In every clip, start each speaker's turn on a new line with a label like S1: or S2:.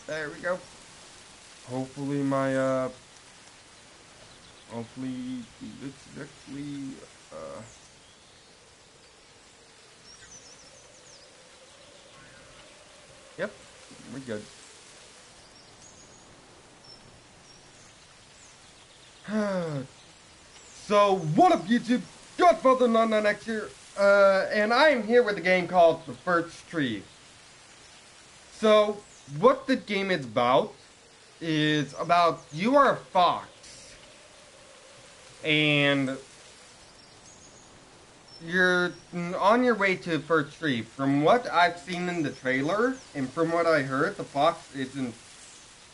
S1: There we go. Hopefully hopefully it's actually, uh, yep, we're good. So, what up, YouTube? Godfather99X here, and I am here with a game called The First Tree. So, what the game is about you are a fox, and you're on your way to First Tree. From what I've seen in the trailer, and from what I heard, the fox isn't,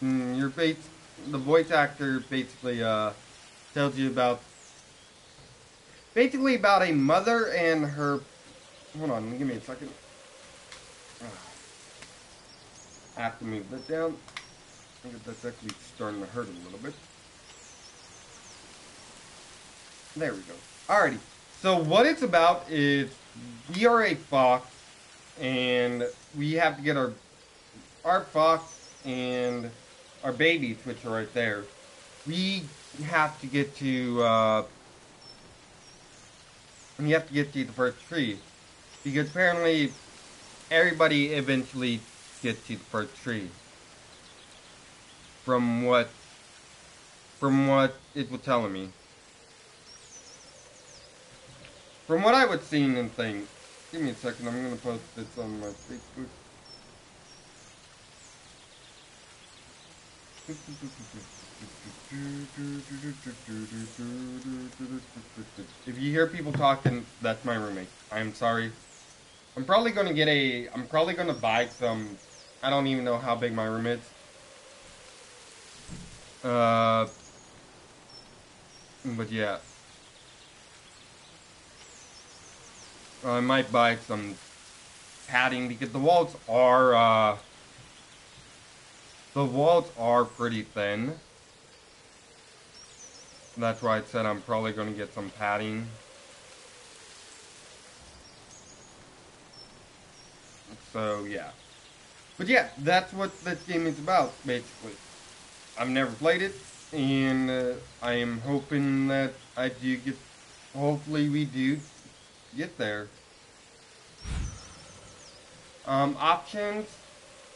S1: your the voice actor basically, tells you about a mother and her. Hold on, give me a second. I have to move that down. I think that's actually starting to hurt a little bit. There we go. Alrighty. So what it's about is we are a fox, and we have to get our fox and our babies, which are right there. We have to get to the first tree, because apparently everybody eventually gets to the first tree. From what it was telling me. From what I was seeing and things. Give me a second, I'm gonna post this on my Facebook. If you hear people talking, that's my roommate. I'm sorry. I'm probably gonna buy some. I don't even know how big my room is. But yeah. I might buy some padding because the walls are pretty thin. That's why I said I'm probably gonna get some padding. So yeah. But yeah, that's what this game is about, basically. I've never played it, and I am hoping that I do get. Hopefully, we do get there. Options,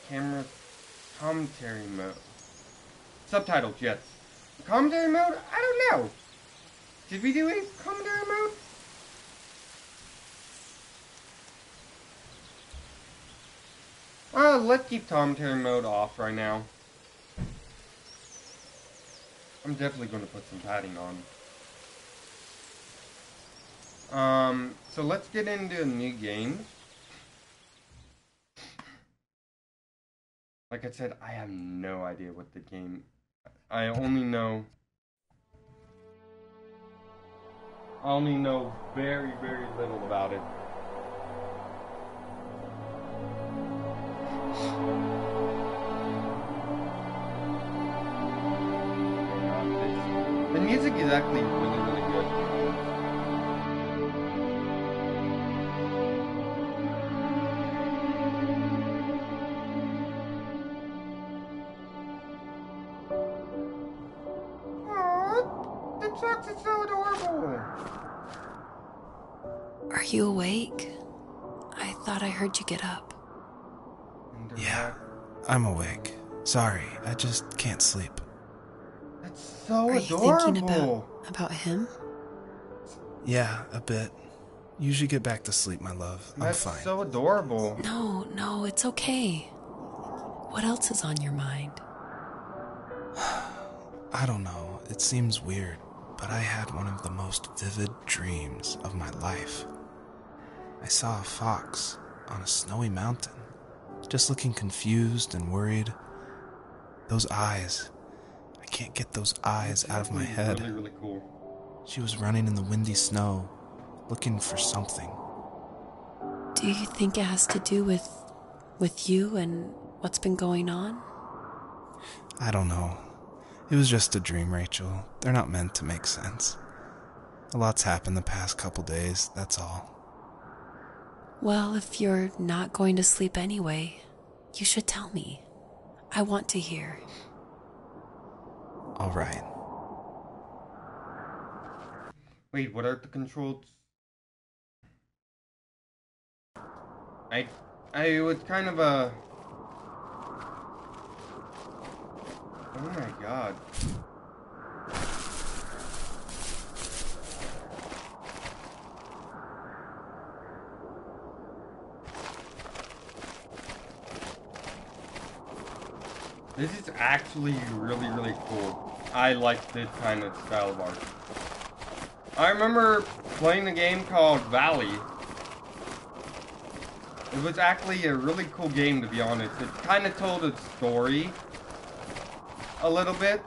S1: camera, commentary mode, subtitles. Yes, commentary mode. I don't know. Did we do any commentary mode? Let's keep commentary mode off right now. I'm definitely going to put some padding on. So let's get into a new game. Like I said, I have no idea what the game. I only know very, very little about it. The music is actually really, really good. Aww, the trucks are so adorable.
S2: Are you awake? I thought I heard you get up.
S3: Yeah, I'm awake. Sorry, I just can't sleep.
S1: That's so
S2: Are
S1: adorable.
S2: you thinking about him?
S3: Yeah, a bit. You should get back to sleep, my love. I'm
S1: That's
S3: fine.
S1: so adorable.
S2: No, it's okay. What else is on your mind?
S3: I don't know. It seems weird, but I had one of the most vivid dreams of my life. I saw a fox on a snowy mountain, just looking confused and worried. Those eyes. I can't get those eyes out of my head.
S1: Really, really cool.
S3: She was running in the windy snow, looking for something.
S2: Do you think it has to do with you and what's been going on?
S3: I don't know. It was just a dream, Rachel. They're not meant to make sense. A lot's happened the past couple days, that's all.
S2: Well, if you're not going to sleep anyway, you should tell me. I want to hear.
S3: All right.
S1: Wait, what are the controls? I was kind of a... Oh my god. This is actually really, really cool. I like this kind of style of art. I remember playing a game called Valley. It was actually a really cool game, to be honest. It kind of told a story a little bit,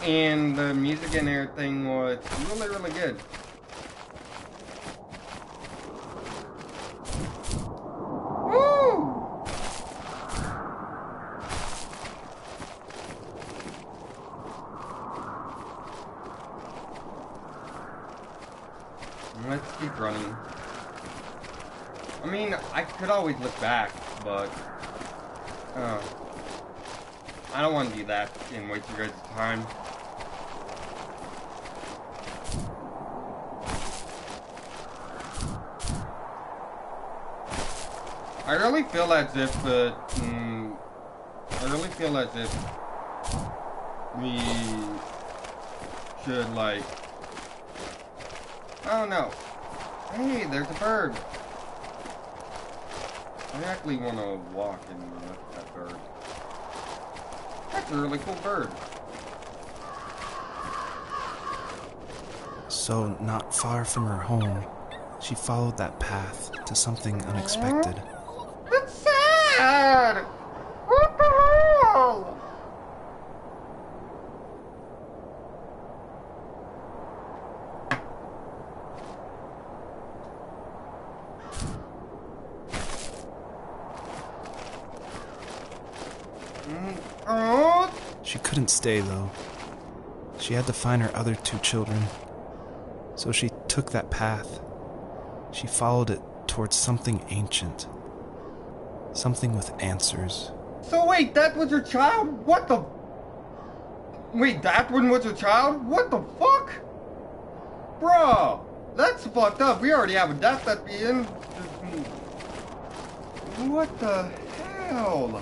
S1: and the music and everything was really, really good. Woo! Let's keep running. I mean, I could always look back, but I don't want to do that and waste your guys' time. I really feel as if we should, like, I don't know. Hey, there's a bird. I actually want to walk and look at that bird. That's a really cool bird.
S3: So, not far from her home, she followed that path to something unexpected.
S1: That's sad! What the hell? Oh!
S3: She couldn't stay, though. She had to find her other 2 children. So she took that path. She followed it towards something ancient. Something with answers.
S1: So wait, that was your child? What the... Wait, that one was your child? What the fuck? Bruh, that's fucked up. We already have a death at the end. What the hell?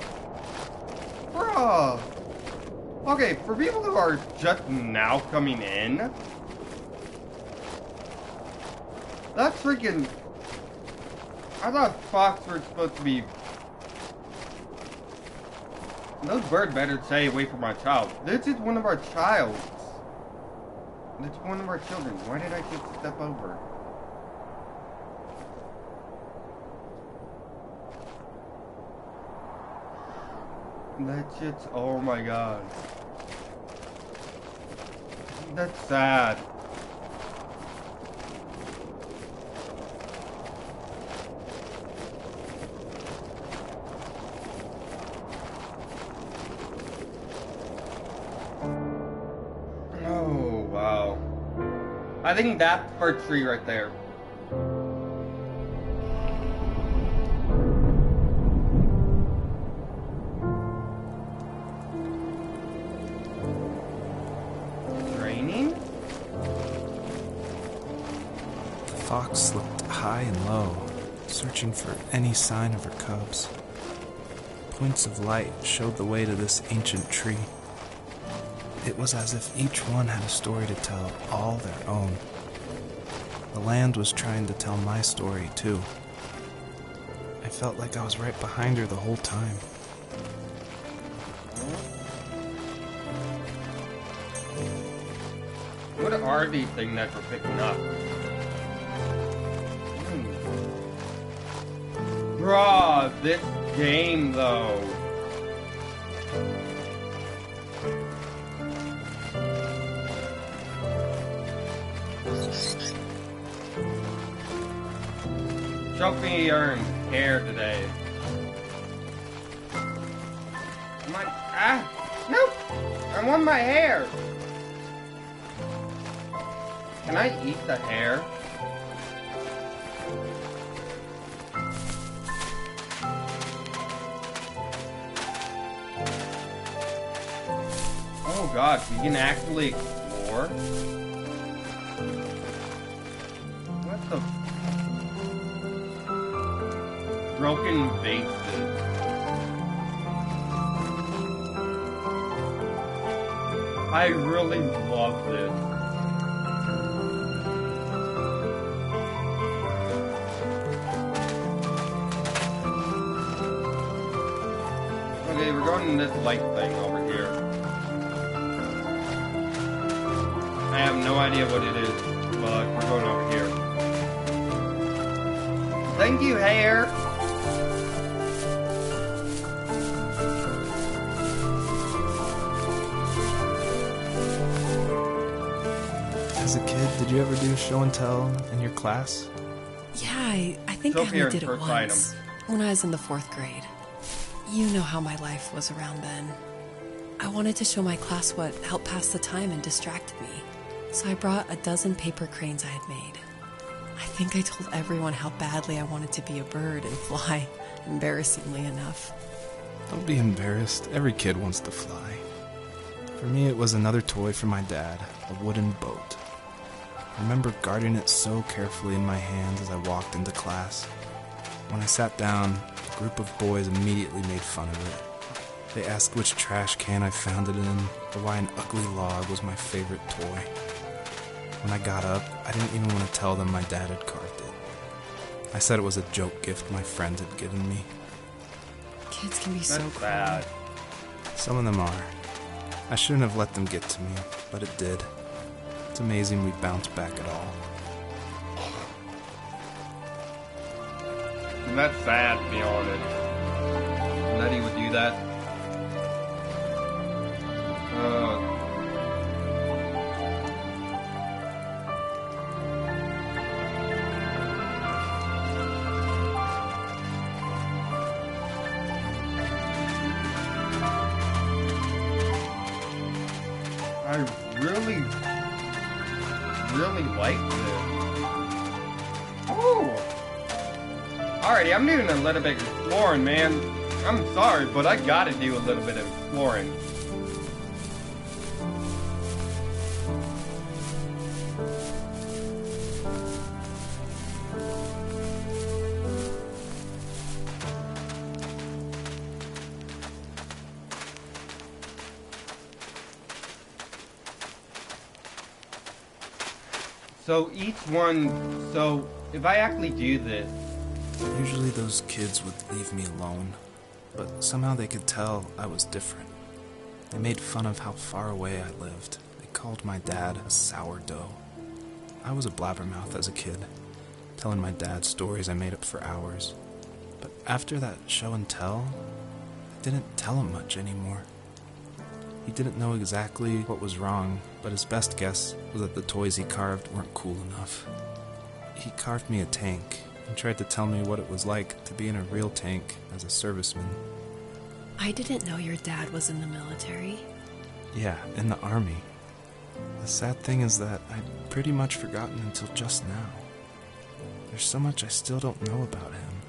S1: Bruh. Okay, for people who are just now coming in, that's freaking... I thought fox were supposed to be... Those birds better stay away from my child. This is one of our childs. It's one of our children. Why did I just step over? That shit's... Oh my god. That's sad. Oh, wow. I think that's our tree right there.
S3: The fox looked high and low, searching for any sign of her cubs. Points of light showed the way to this ancient tree. It was as if each one had a story to tell, all their own. The land was trying to tell my story, too. I felt like I was right behind her the whole time.
S1: What are these things that we're picking up? Bruh, this game though. Trophy earned hair today. Nope! I want my hair! Can I eat the hair? gosh, we can actually explore? What the... Broken vases. I really love this. Okay, we're going in this light thing over here. I have no idea what it is, but we're going over here. Thank you, hair!
S3: As a kid, did you ever do show and tell in your class?
S2: Yeah, I think I
S1: Show
S2: only
S1: here
S2: did it
S1: first
S2: once. When I was in the 4th grade. You know how my life was around then. I wanted to show my class what helped pass the time and distracted me. So I brought a dozen paper cranes I had made. I think I told everyone how badly I wanted to be a bird and fly, embarrassingly enough.
S3: Don't be embarrassed. Every kid wants to fly. For me, it was another toy from my dad, a wooden boat. I remember guarding it so carefully in my hands as I walked into class. When I sat down, a group of boys immediately made fun of it. They asked which trash can I found it in, or why an ugly log was my favorite toy. When I got up, I didn't even want to tell them my dad had carved it. I said it was a joke gift my friend had given me.
S2: Kids can be so
S1: That's
S2: cruel.
S1: bad.
S3: Some of them are. I shouldn't have let them get to me, but it did. It's amazing we bounced back at all.
S1: And that's sad, to be honest. That he would do that. I really like this. Ooh! Alrighty, I'm doing a little bit of exploring, man. I'm sorry, but I gotta do a little bit of exploring. So each one, so if I actually do this,
S3: Usually those kids would leave me alone, but somehow they could tell I was different. They made fun of how far away I lived. They called my dad a sourdough. I was a blabbermouth as a kid, telling my dad stories I made up for hours. But after that show and tell, I didn't tell him much anymore. He didn't know exactly what was wrong, but his best guess was that the toys he carved weren't cool enough. He carved me a tank and tried to tell me what it was like to be in a real tank as a serviceman.
S2: I didn't know your dad was in the military.
S3: Yeah, in the army. The sad thing is that I'd pretty much forgotten until just now. There's so much I still don't know about him.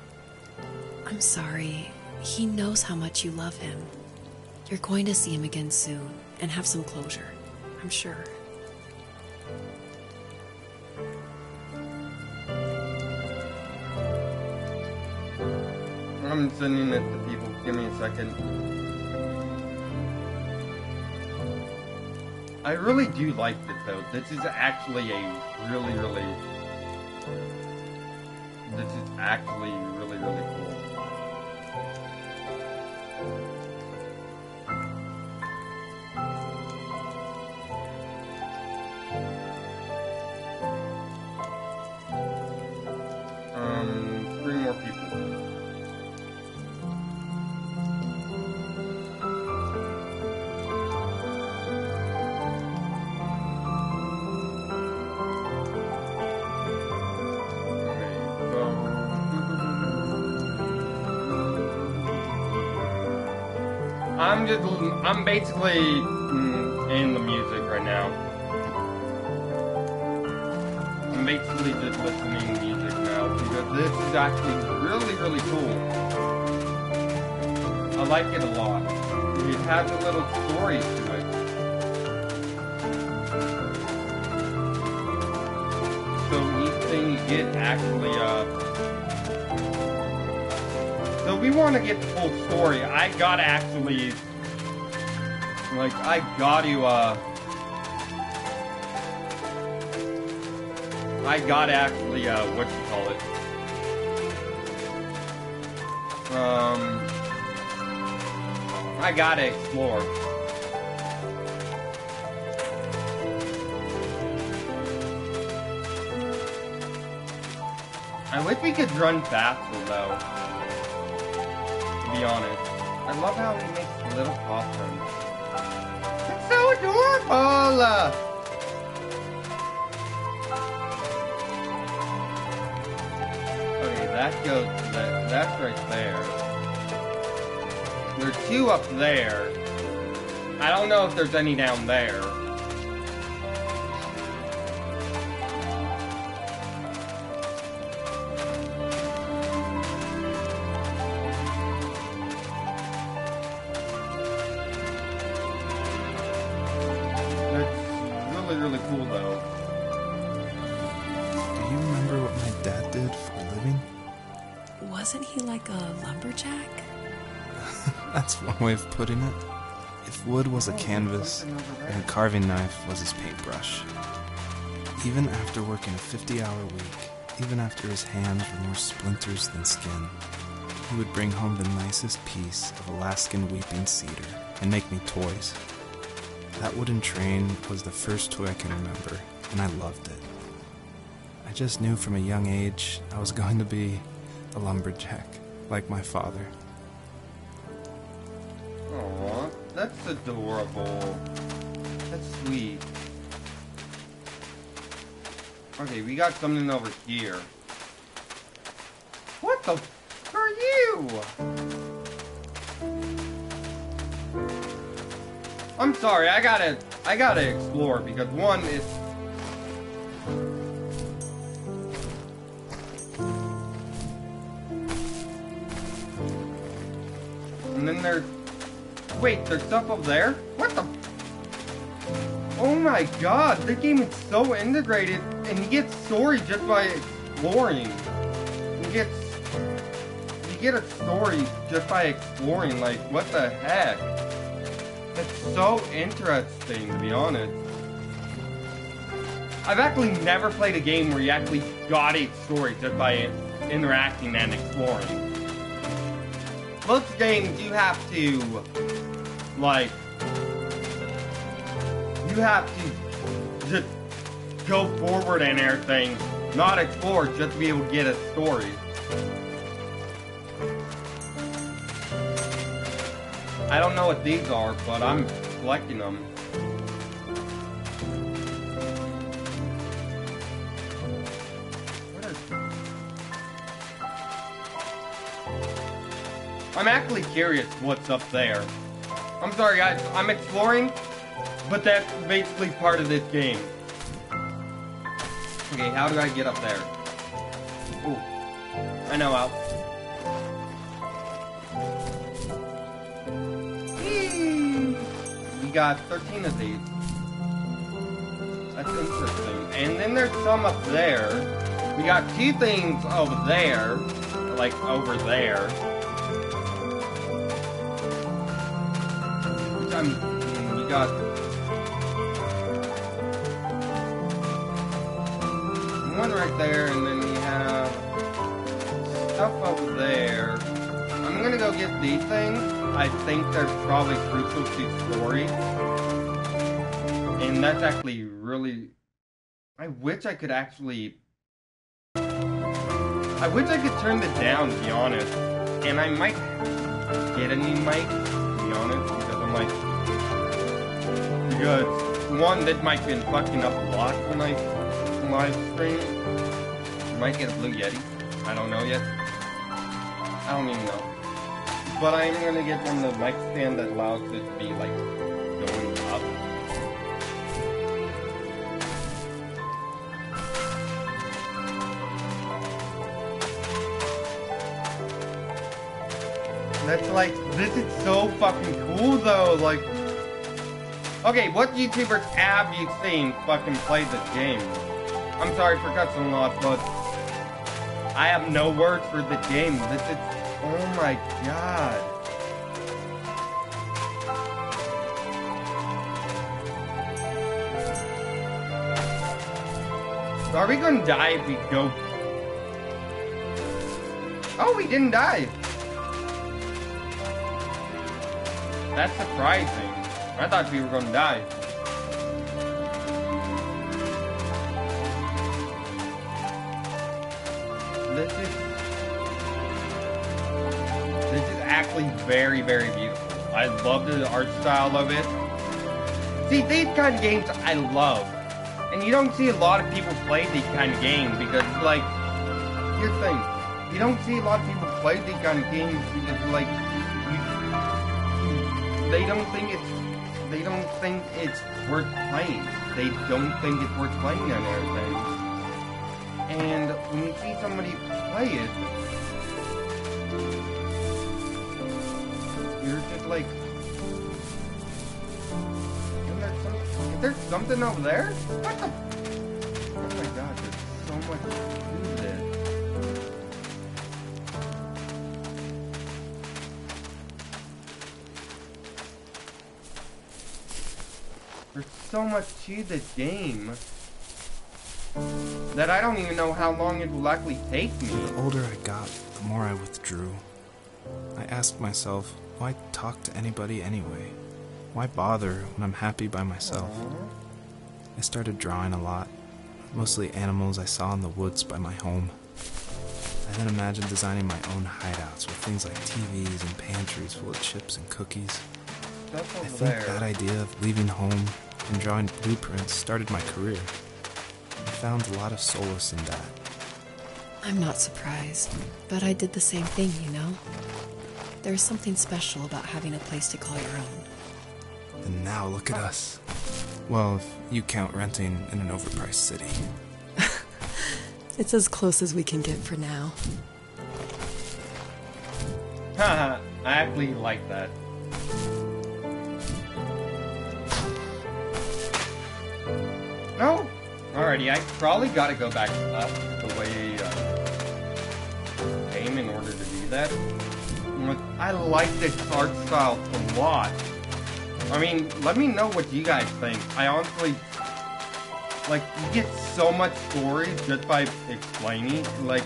S2: I'm sorry. He knows how much you love him. You're going to see him again soon and have some closure, I'm sure.
S1: I'm sending it to people. Give me a second. I really do like this though. This is actually a really cool. Three more people. I'm basically in the music right now. I'm basically just listening to music now because this is actually really cool. I like it a lot. It has a little story to it. get actually, so if we want to get the full story, I gotta actually, like, I gotta actually, what you call it? I gotta explore. I wish we could run faster, though. To be honest. I love how he makes little costumes. It's so adorable! Okay, that goes, that's right there. There's two up there. I don't know if there's any down there. Really cool though.
S3: Do you remember what my dad did for a living?
S2: Wasn't he like a lumberjack?
S3: That's one way of putting it. If wood was a canvas and a carving knife was his paintbrush. Even after working a 50-hour week, even after his hands were more splinters than skin, he would bring home the nicest piece of Alaskan weeping cedar and make me toys. That wooden train was the first toy I can remember, and I loved it. I just knew from a young age I was going to be a lumberjack, like my father.
S1: Aww, that's adorable. That's sweet. Okay, we got something over here. What the f are you? I'm sorry, I gotta explore because one is and then there's wait, there's stuff up there? What the oh my god, this game is so integrated and you get story just by exploring. You get a story just by exploring, like what the heck? It's so interesting, to be honest. I've actually never played a game where you actually got a story just by interacting and exploring. Most games, you have to, like, you have to just go forward and everything, not explore, just to be able to get a story. I don't know what these are, but I'm collecting them. I'm actually curious what's up there. I'm sorry guys, I'm exploring, but that's basically part of this game. Okay, how do I get up there? Ooh, I know how. We got 13 of these. That's interesting. And then there's some up there. We got two things over there. Like over there. We got one right there, and then we have stuff over there. I'm gonna go get these things. I think they're probably crucial to story. And that's actually really... I wish I could actually... I wish I could turn it down, to be honest. And I might get a new mic, to be honest, because I'm like... Because, one, that might be fucking up a lot when I live stream. I might get a Blue Yeti. I don't know yet. I don't even know. But I'm gonna get one of the mic stand that allows it to be like going up. That's like, this is so fucking cool though, like... Okay, what YouTubers have you seen fucking play this game? I'm sorry for cussing a lot, but I have no words for the game. This is, oh my god. Are we gonna die if we go? Oh, we didn't die. That's surprising. I thought we were gonna die. This is actually very, very beautiful. I love the art style of it. See, these kind of games I love. And you don't see a lot of people play these kind of games because, like, here's the thing. You don't see a lot of people play these kind of games because, like, they don't think it's worth playing. They don't think it's worth playing and everything. And when you see somebody play it, you're just like, is there something over there? What the? Oh my god, there's so much to this. There's so much to this game that I don't even know how long it will actually take me.
S3: The older I got, the more I withdrew. I asked myself, why talk to anybody anyway? Why bother when I'm happy by myself? I started drawing a lot, mostly animals I saw in the woods by my home. I then imagined designing my own hideouts with things like TVs and pantries full of chips and cookies. I think that idea of leaving home and drawing blueprints started my career. I found a lot of solace in that.
S2: I'm not surprised, but I did the same thing, you know? There's something special about having a place to call your own.
S3: And now look at us. Well, if you count renting in an overpriced city.
S2: It's as close as we can get for now.
S1: Haha, I actually like that. No? Alrighty, I probably gotta go back up the way came in order to do that. I like this art style a lot. I mean, let me know what you guys think. I honestly, like, you get so much story just by explaining, like,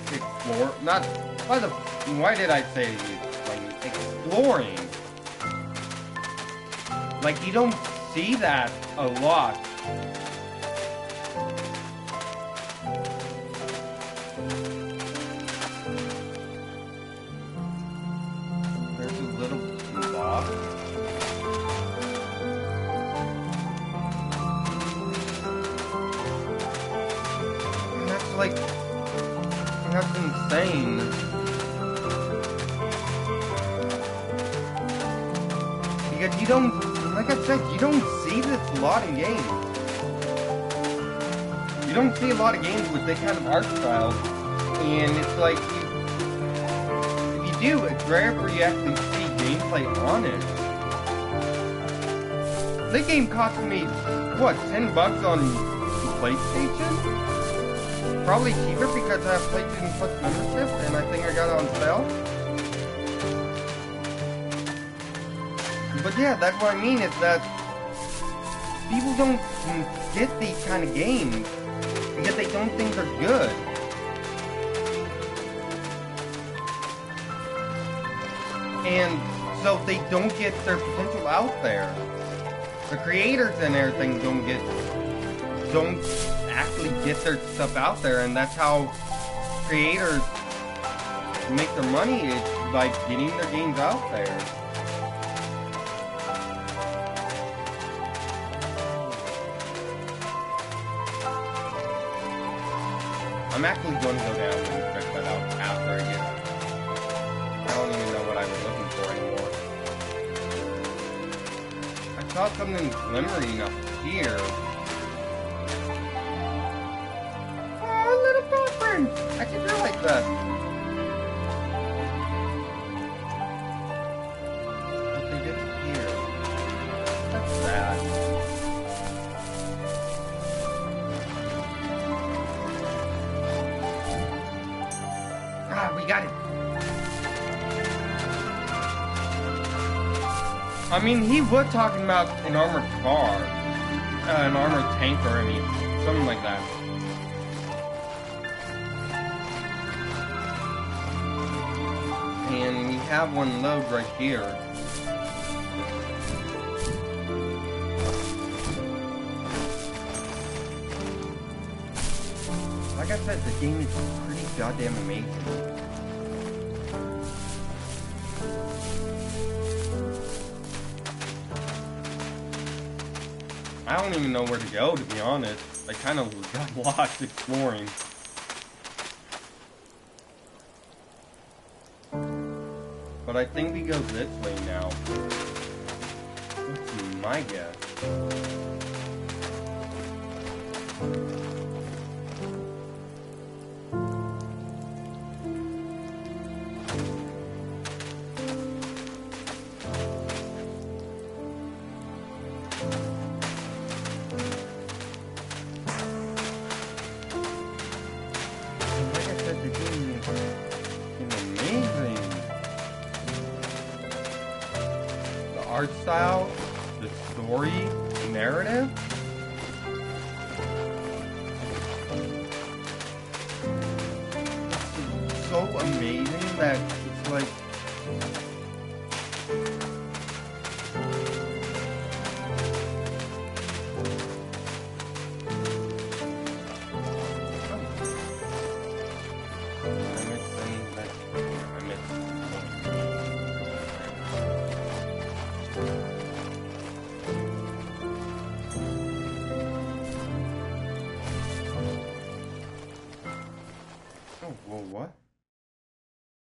S1: why did I say explaining? Exploring. Like, you don't see that a lot. There's a little box. Like, that's insane. Because you don't, like I said, you don't see this a lot in games. You don't see a lot of games with this kind of art style. And it's like, if you do, it's rare for you to actually see gameplay on it. This game cost me, what, $10 on PlayStation? Probably cheaper because I have PlayStation Plus membership and I think I got it on sale. But yeah, that's what I mean is that people don't get these kind of games because they don't think they're good. And so they don't get their potential out there. The creators and everything don't actually get their stuff out there, and that's how creators make their money, is by getting their games out there. I'm actually going to go down and check that out after I get. I don't even know what I was looking for anymore. I saw something glimmering up here. I didn't realize that. But they disappeared. That's sad. I mean, he was talking about an armored car. An armored tanker, I mean, something like that. And we have one load right here. Like I said, the game is pretty goddamn amazing. I don't even know where to go, to be honest. I kind of got lost exploring. But I think we go this way now. That's my guess. Art style, the story, narrative. It's so amazing that it's like what?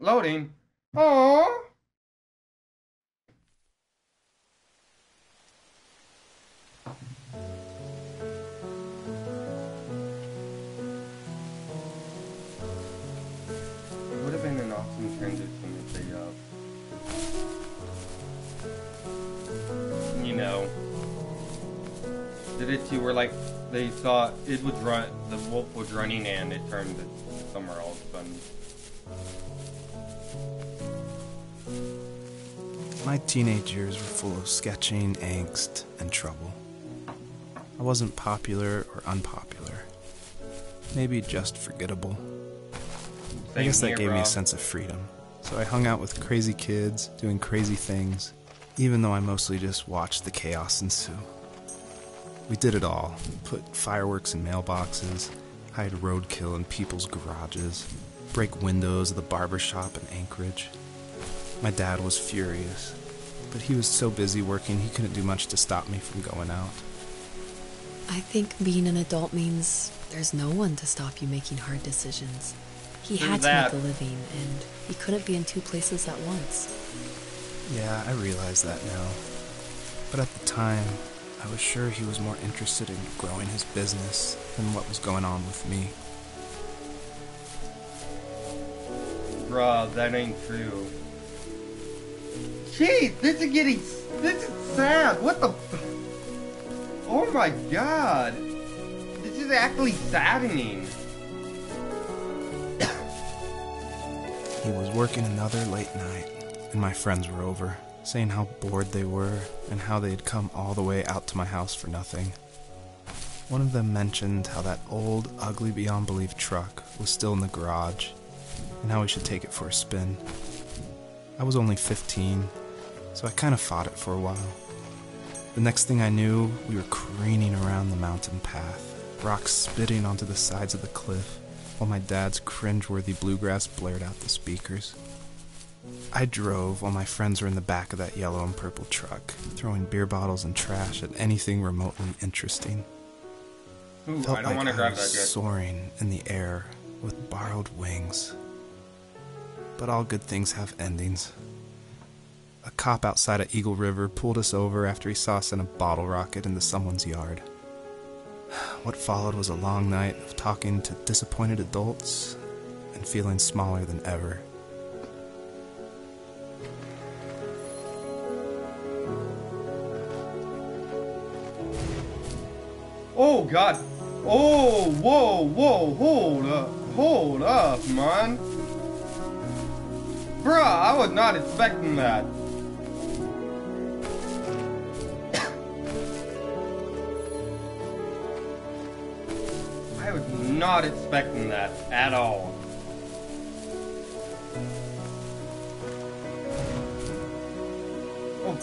S1: Loading. Aww. It would have been an awesome transition if they, you know, did it to where like they thought it would run, the wolf was running and it turned somewhere else.
S3: My teenage years were full of sketching, angst, and trouble. I wasn't popular or unpopular. Maybe just forgettable. I guess that gave me a sense of freedom. So I hung out with crazy kids, doing crazy things, even though I mostly just watched the chaos ensue. We did it all. Put fireworks in mailboxes, hide roadkill in people's garages, break windows of the barber shop in Anchorage. My dad was furious, but he was so busy working he couldn't do much to stop me from going out.
S2: I think being an adult means there's no one to stop you making hard decisions. He had to make a living, and he couldn't be in two places at once.
S3: Yeah, I realize that now. But at the time, I was sure he was more interested in growing his business than what was going on with me.
S1: Bruh, that ain't true. Jeez, this is sad. What the? Oh my god. This is actually saddening.
S3: He was working another late night, and my friends were over, saying how bored they were and how they had come all the way out to my house for nothing. One of them mentioned how that old, ugly beyond belief truck was still in the garage, and how we should take it for a spin. I was only 15, so I kind of fought it for a while. The next thing I knew, we were careening around the mountain path, rocks spitting onto the sides of the cliff, while my dad's cringeworthy bluegrass blared out the speakers. I drove while my friends were in the back of that yellow and purple truck, throwing beer bottles and trash at anything remotely interesting.
S1: Ooh,
S3: Felt
S1: I don't
S3: like
S1: want to grab
S3: I
S1: that
S3: was
S1: good.
S3: soaring in the air with borrowed wings. But all good things have endings. A cop outside of Eagle River pulled us over after he saw us in a bottle rocket into someone's yard. What followed was a long night of talking to disappointed adults and feeling smaller than ever.
S1: Oh god. Oh, whoa, hold up, man. Bruh, I was not expecting that. I was not expecting that at all. Oh.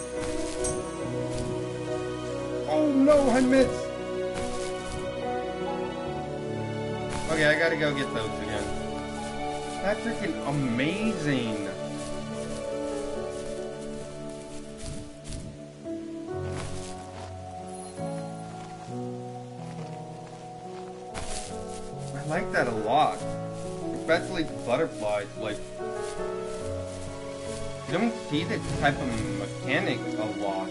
S1: Oh no, I missed. Okay, I gotta go get those again. That's freaking amazing. I like that a lot. Especially butterflies, like, you don't see this type of mechanic a lot.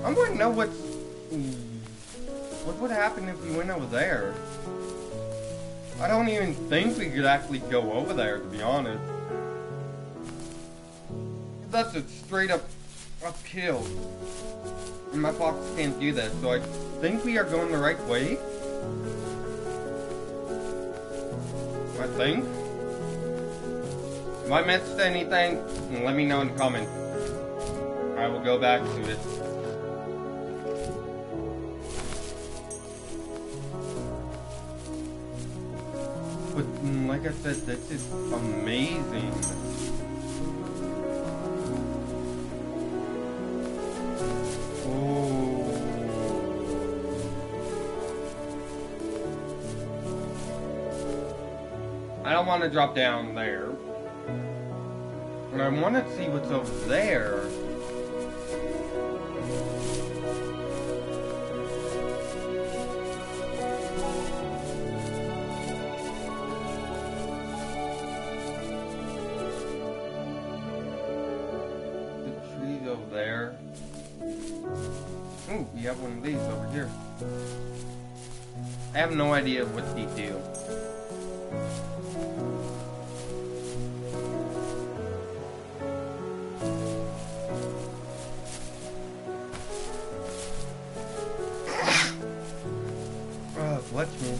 S1: I want to know what would happen if we went over there. I don't even think we could actually go over there, to be honest. That's a straight up uphill. And my fox can't do that, so I think we are going the right way. I think. If I missed anything, let me know in the comments. I will go back to it. But like I said, this is amazing. Oh. I don't want to drop down there. But I want to see what's over there. There. Ooh, we have one of these over here. I have no idea what these do. Oh, bless me.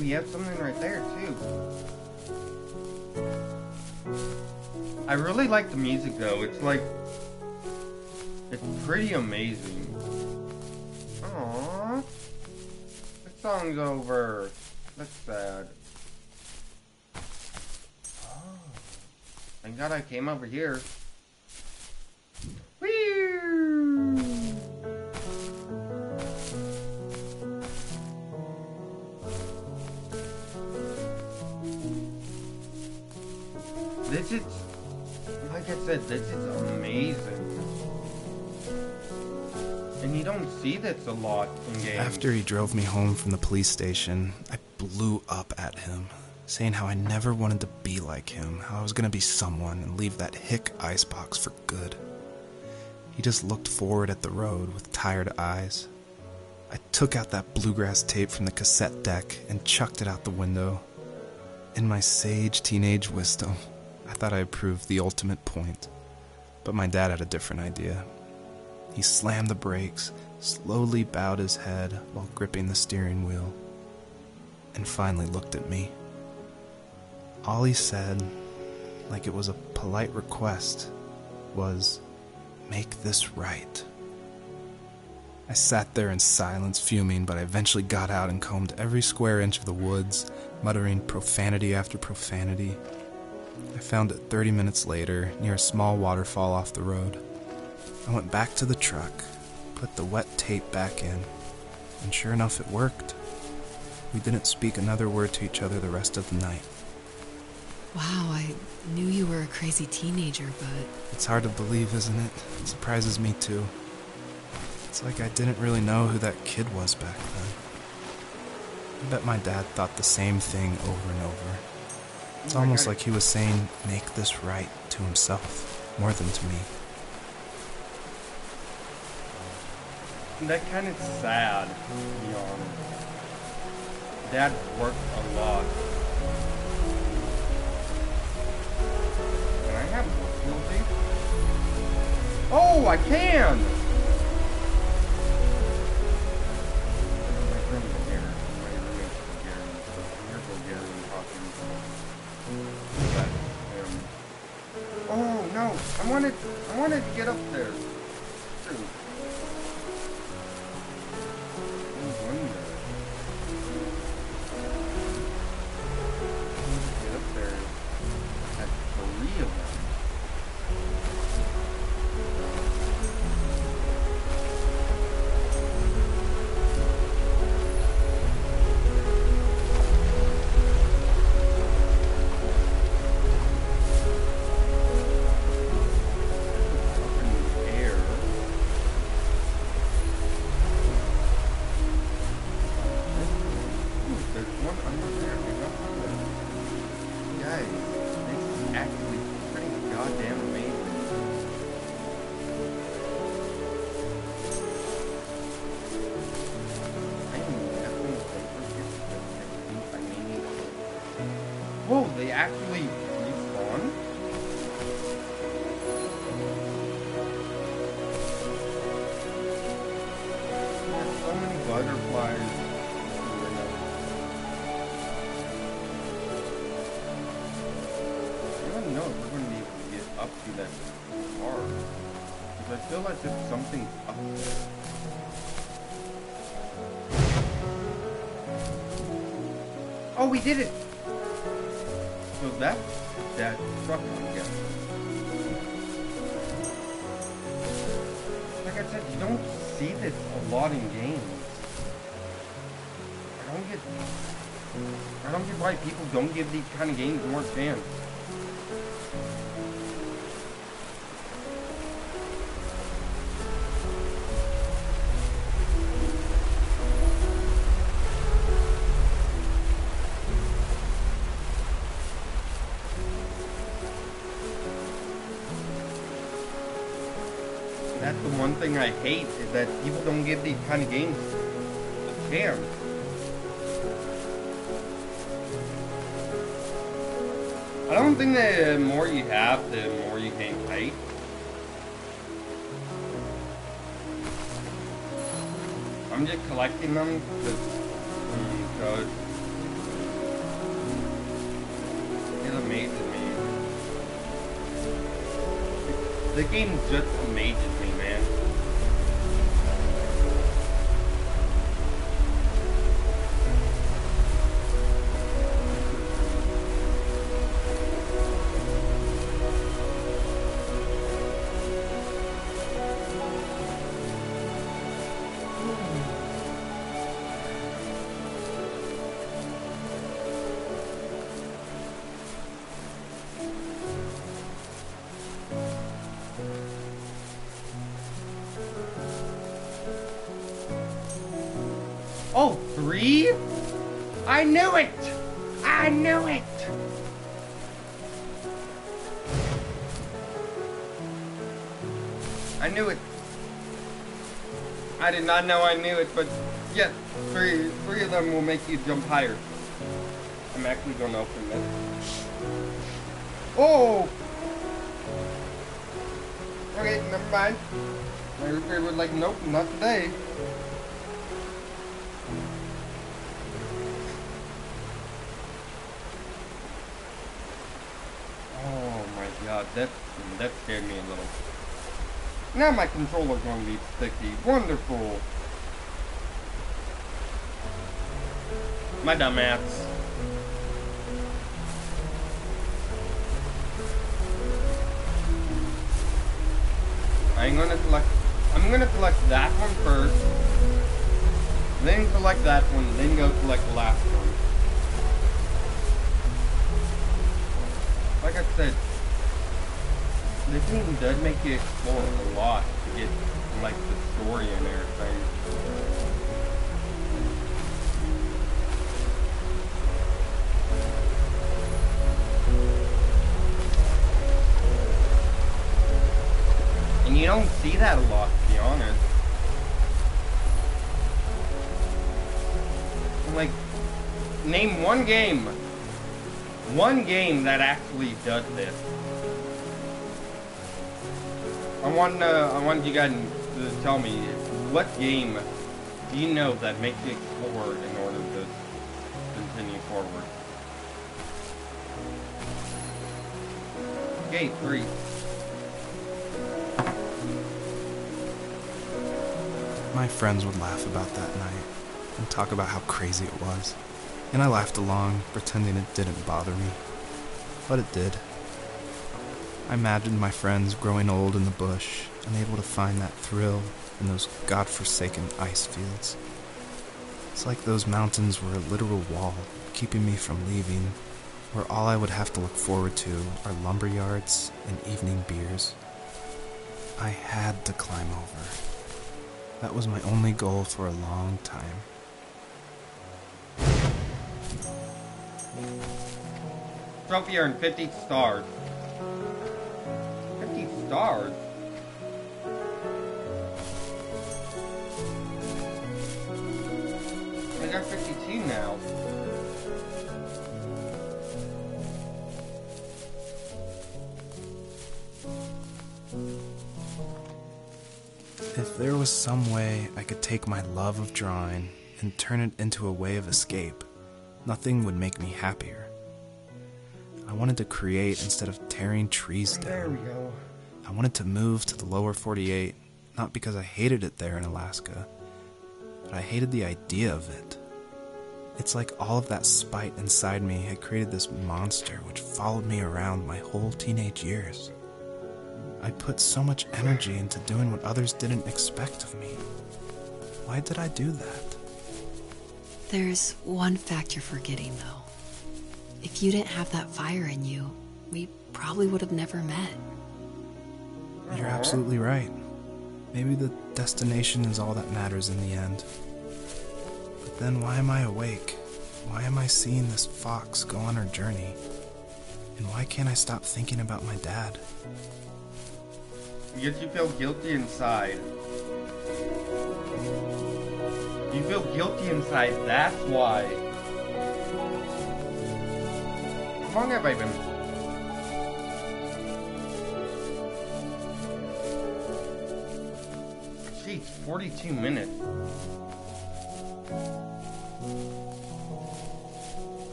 S1: We have something right there too. I really like the music though. It's like, it's pretty amazing. Aww. The song's over. That's sad. Oh. Thank God I came over here. Whee! This is, like I said, this is amazing. And you don't see this a lot in games.
S3: After he drove me home from the police station, I blew up at him, saying how I never wanted to be like him, how I was gonna be someone and leave that hick icebox for good. He just looked forward at the road with tired eyes. I took out that bluegrass tape from the cassette deck and chucked it out the window. In my sage teenage wisdom, I thought I had proved the ultimate point, but my dad had a different idea. He slammed the brakes, slowly bowed his head while gripping the steering wheel, and finally looked at me. All he said, like it was a polite request, was, "Make this right." I sat there in silence, fuming, but I eventually got out and combed every square inch of the woods, muttering profanity after profanity. I found it 30 minutes later, near a small waterfall off the road. I went back to the truck, put the wet tape back in, and sure enough it worked. We didn't speak another word to each other the rest of the night.
S2: Wow, I knew you were a crazy teenager, but...
S3: It's hard to believe, isn't it? It surprises me too. It's like I didn't really know who that kid was back then. I bet my dad thought the same thing over and over. It's almost like he was saying, "Make this right," to himself, more than to me.
S1: That kind of sad, to be honest. Dad worked a lot. Can I have more fuel tape? Oh, I can! My friend Bulgarian. My roommate's Bulgarian. So you're Bulgarian talking. That's him. Oh no! I wanted to get up there. True. No wonder. Get up there. Had 3 of them. Whoa, they actually respawn? There's so many butterflies. I don't know if we're going to be able to get up to that far. Because I feel like there's something up there. Oh, we did it! So that's that truck, I guess. Like I said, you don't see this a lot in games. I don't get why people don't give these kind of games more chance. That's the one thing I hate, is that people don't give these kind of games a chance. I don't think the more you have, the more you can't fight. I'm just collecting them because it amazes me. The game just amazes me, man. Oh, 3? I knew it! I knew it! I knew it. I did not know I knew it, but yes, three of them will make you jump higher. I'm actually going to open this. Oh! Okay, never mind. My recruiter was like, nope, not today. Oh my god, that scared me a little. Now my controller's going to be sticky. Wonderful. My dumb ass. I'm gonna collect that one first. Then collect that one, then go collect the last one. Like I said, this game does make you explore a lot to get, like, the story and everything. And you don't see that a lot, to be honest. Like, name one game that actually does this. I want you guys to tell me what game do you know that makes you explore in order to continue forward. Gate 3.
S3: My friends would laugh about that night and talk about how crazy it was, and I laughed along, pretending it didn't bother me. But it did. I imagined my friends growing old in the bush, unable to find that thrill in those godforsaken ice fields. It's like those mountains were a literal wall, keeping me from leaving, where all I would have to look forward to are lumber yards and evening beers. I had to climb over. That was my only goal for a long time.
S1: Trophy earned 50 stars. 50 stars? I got 52 now.
S3: If there was some way I could take my love of drawing and turn it into a way of escape, nothing would make me happier. I wanted to create instead of tearing trees down.
S1: There we go.
S3: I wanted to move to the lower 48, not because I hated it there in Alaska, but I hated the idea of it. It's like all of that spite inside me had created this monster which followed me around my whole teenage years. I put so much energy into doing what others didn't expect of me. Why did I do that?
S2: There's one fact you're forgetting, though. If you didn't have that fire in you, we probably would have never met.
S3: You're absolutely right. Maybe the destination is all that matters in the end. But then why am I awake? Why am I seeing this fox go on her journey? And why can't I stop thinking about my dad?
S1: Because you feel guilty inside. You feel guilty inside, that's why. How long have I been? Jeez, 42 minutes.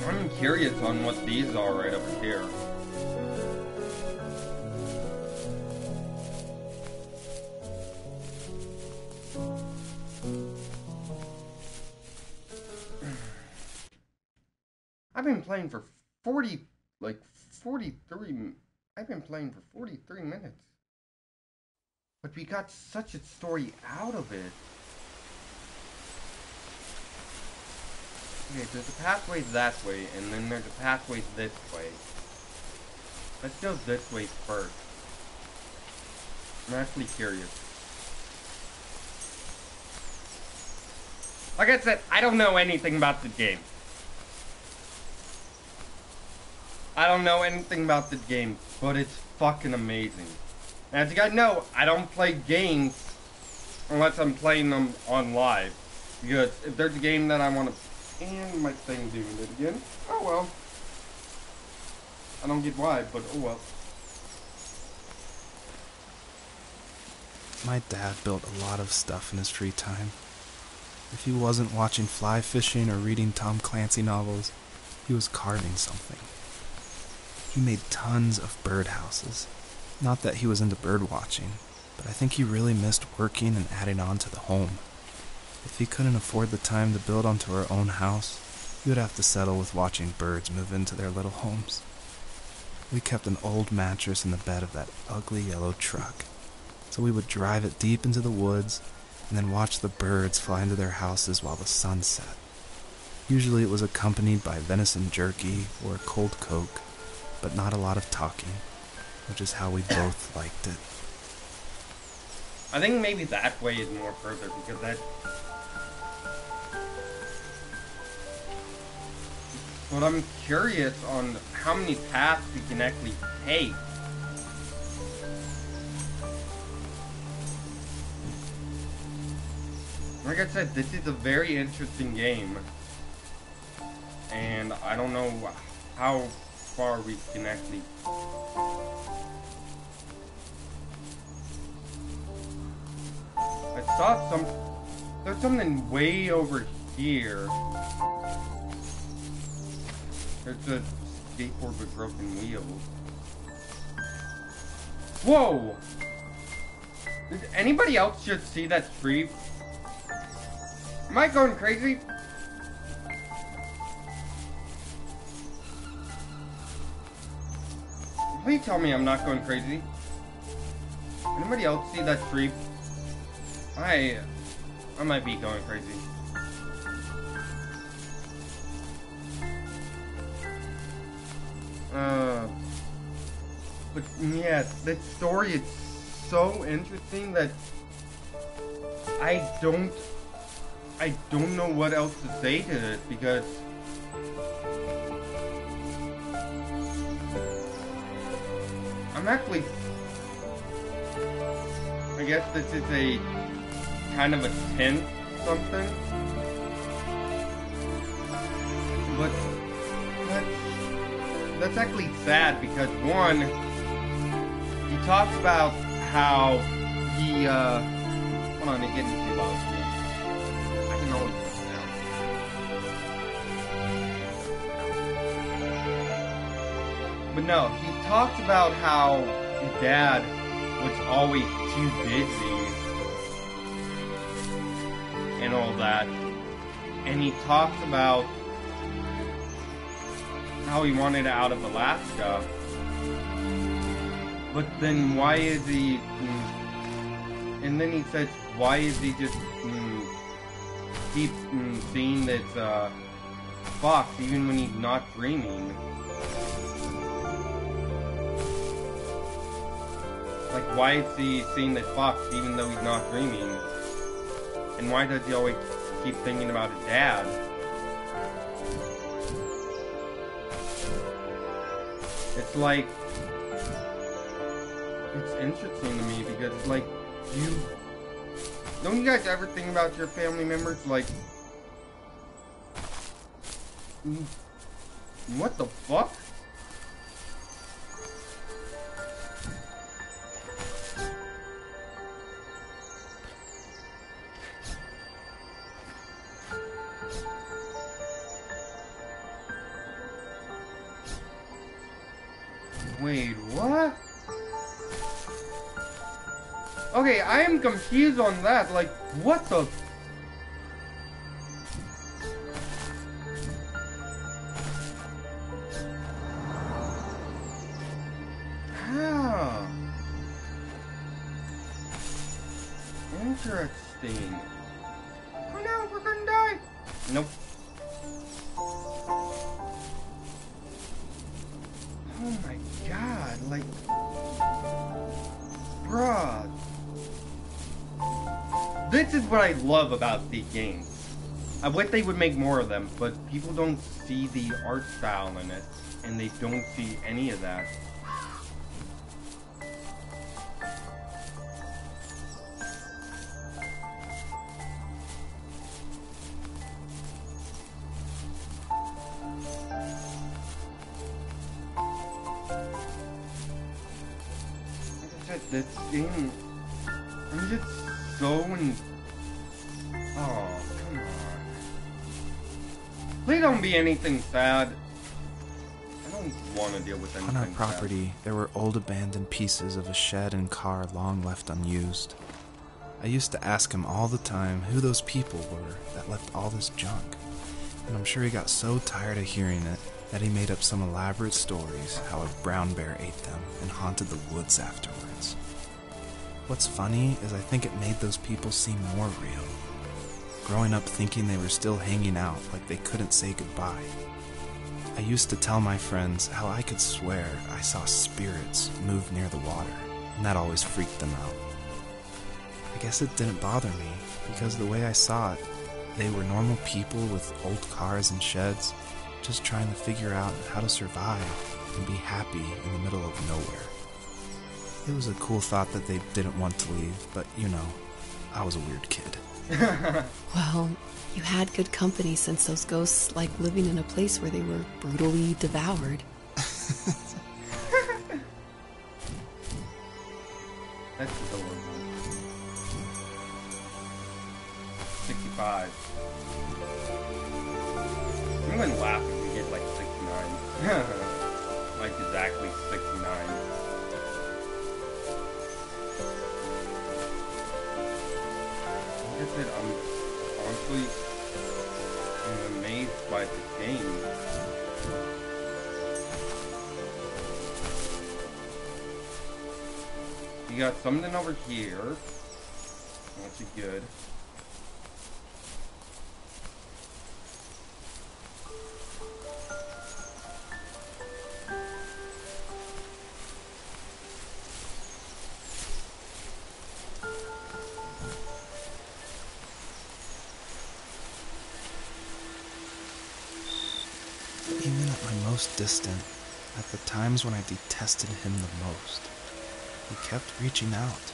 S1: I'm curious on what these are right over here. I've been playing for 43, I've been playing for 43 minutes. But we got such a story out of it. Okay, there's a pathway that way, and then there's a pathway this way. Let's go this way first. I'm actually curious. Like I said, I don't know anything about the game. I don't know anything about the game, but it's fucking amazing. And as you guys know, I don't play games unless I'm playing them on live. Because if there's a game that I want to... And my thing doing it again. Oh well. I don't get why, but oh well.
S3: My dad built a lot of stuff in his free time. If he wasn't watching fly fishing or reading Tom Clancy novels, he was carving something. He made tons of birdhouses. Not that he was into bird watching, but I think he really missed working and adding on to the home. If he couldn't afford the time to build onto our own house, he would have to settle with watching birds move into their little homes. We kept an old mattress in the bed of that ugly yellow truck, so we would drive it deep into the woods and then watch the birds fly into their houses while the sun set. Usually it was accompanied by venison jerky or cold Coke, but not a lot of talking, which is how we both liked it.
S1: I think maybe that way is more further because that... But I'm curious on how many paths we can actually take. Like I said, this is a very interesting game. and I don't know how far we can actually... I saw there's something way over here. There's a skateboard with broken wheels. Whoa! Did anybody else just see that tree? Am I going crazy? Please tell me I'm not going crazy. Anybody else see that tree? I might be going crazy. But yeah, that story is so interesting that I don't know what else to say to it, because I'm actually, I guess this is a kind of a tent something, but that's actually sad, because one, he talks about how he hold on, it getting too loud. I can always put it down. But no, he talks about how his dad was always too busy and all that. And he talks about how he wanted out of Alaska. But then why is he... And then he says, why is he just keep seeing this fox even when he's not dreaming? Like, why is he seeing this fox even though he's not dreaming? And why does he always keep thinking about his dad? It's like... It's interesting to me because, like, don't you guys ever think about your family members, like, what the fuck? Wait, what? Okay, I am confused on that. Like, what the... How? Interesting. Oh no, we're gonna die. Nope. Oh my god, like... Bruh. This is what I love about these games. I wish they would make more of them, but people don't see the art style in it, and they don't see any of that. Like I said, this game, I'm just so in... Oh, come on. Please don't be anything sad. I don't want to deal with anything
S3: On our
S1: sad.
S3: property, there were old abandoned pieces of a shed and car long left unused. I used to ask him all the time who those people were that left all this junk, and I'm sure he got so tired of hearing it that he made up some elaborate stories how a brown bear ate them and haunted the woods afterwards. What's funny is I think it made those people seem more real. Growing up thinking they were still hanging out like they couldn't say goodbye. I used to tell my friends how I could swear I saw spirits move near the water, and that always freaked them out. I guess it didn't bother me, because the way I saw it, they were normal people with old cars and sheds, just trying to figure out how to survive and be happy in the middle of nowhere. It was a cool thought that they didn't want to leave, but you know, I was a weird kid.
S2: Well, you had good company since those ghosts like living in a place where they were brutally devoured.
S1: That's adorable. 65. I'm gonna laugh if we get like 69. Like exactly 69. Like I said, I'm honestly amazed by this game. You got something over here. That's good.
S3: Even at my most distant, at the times when I detested him the most, he kept reaching out.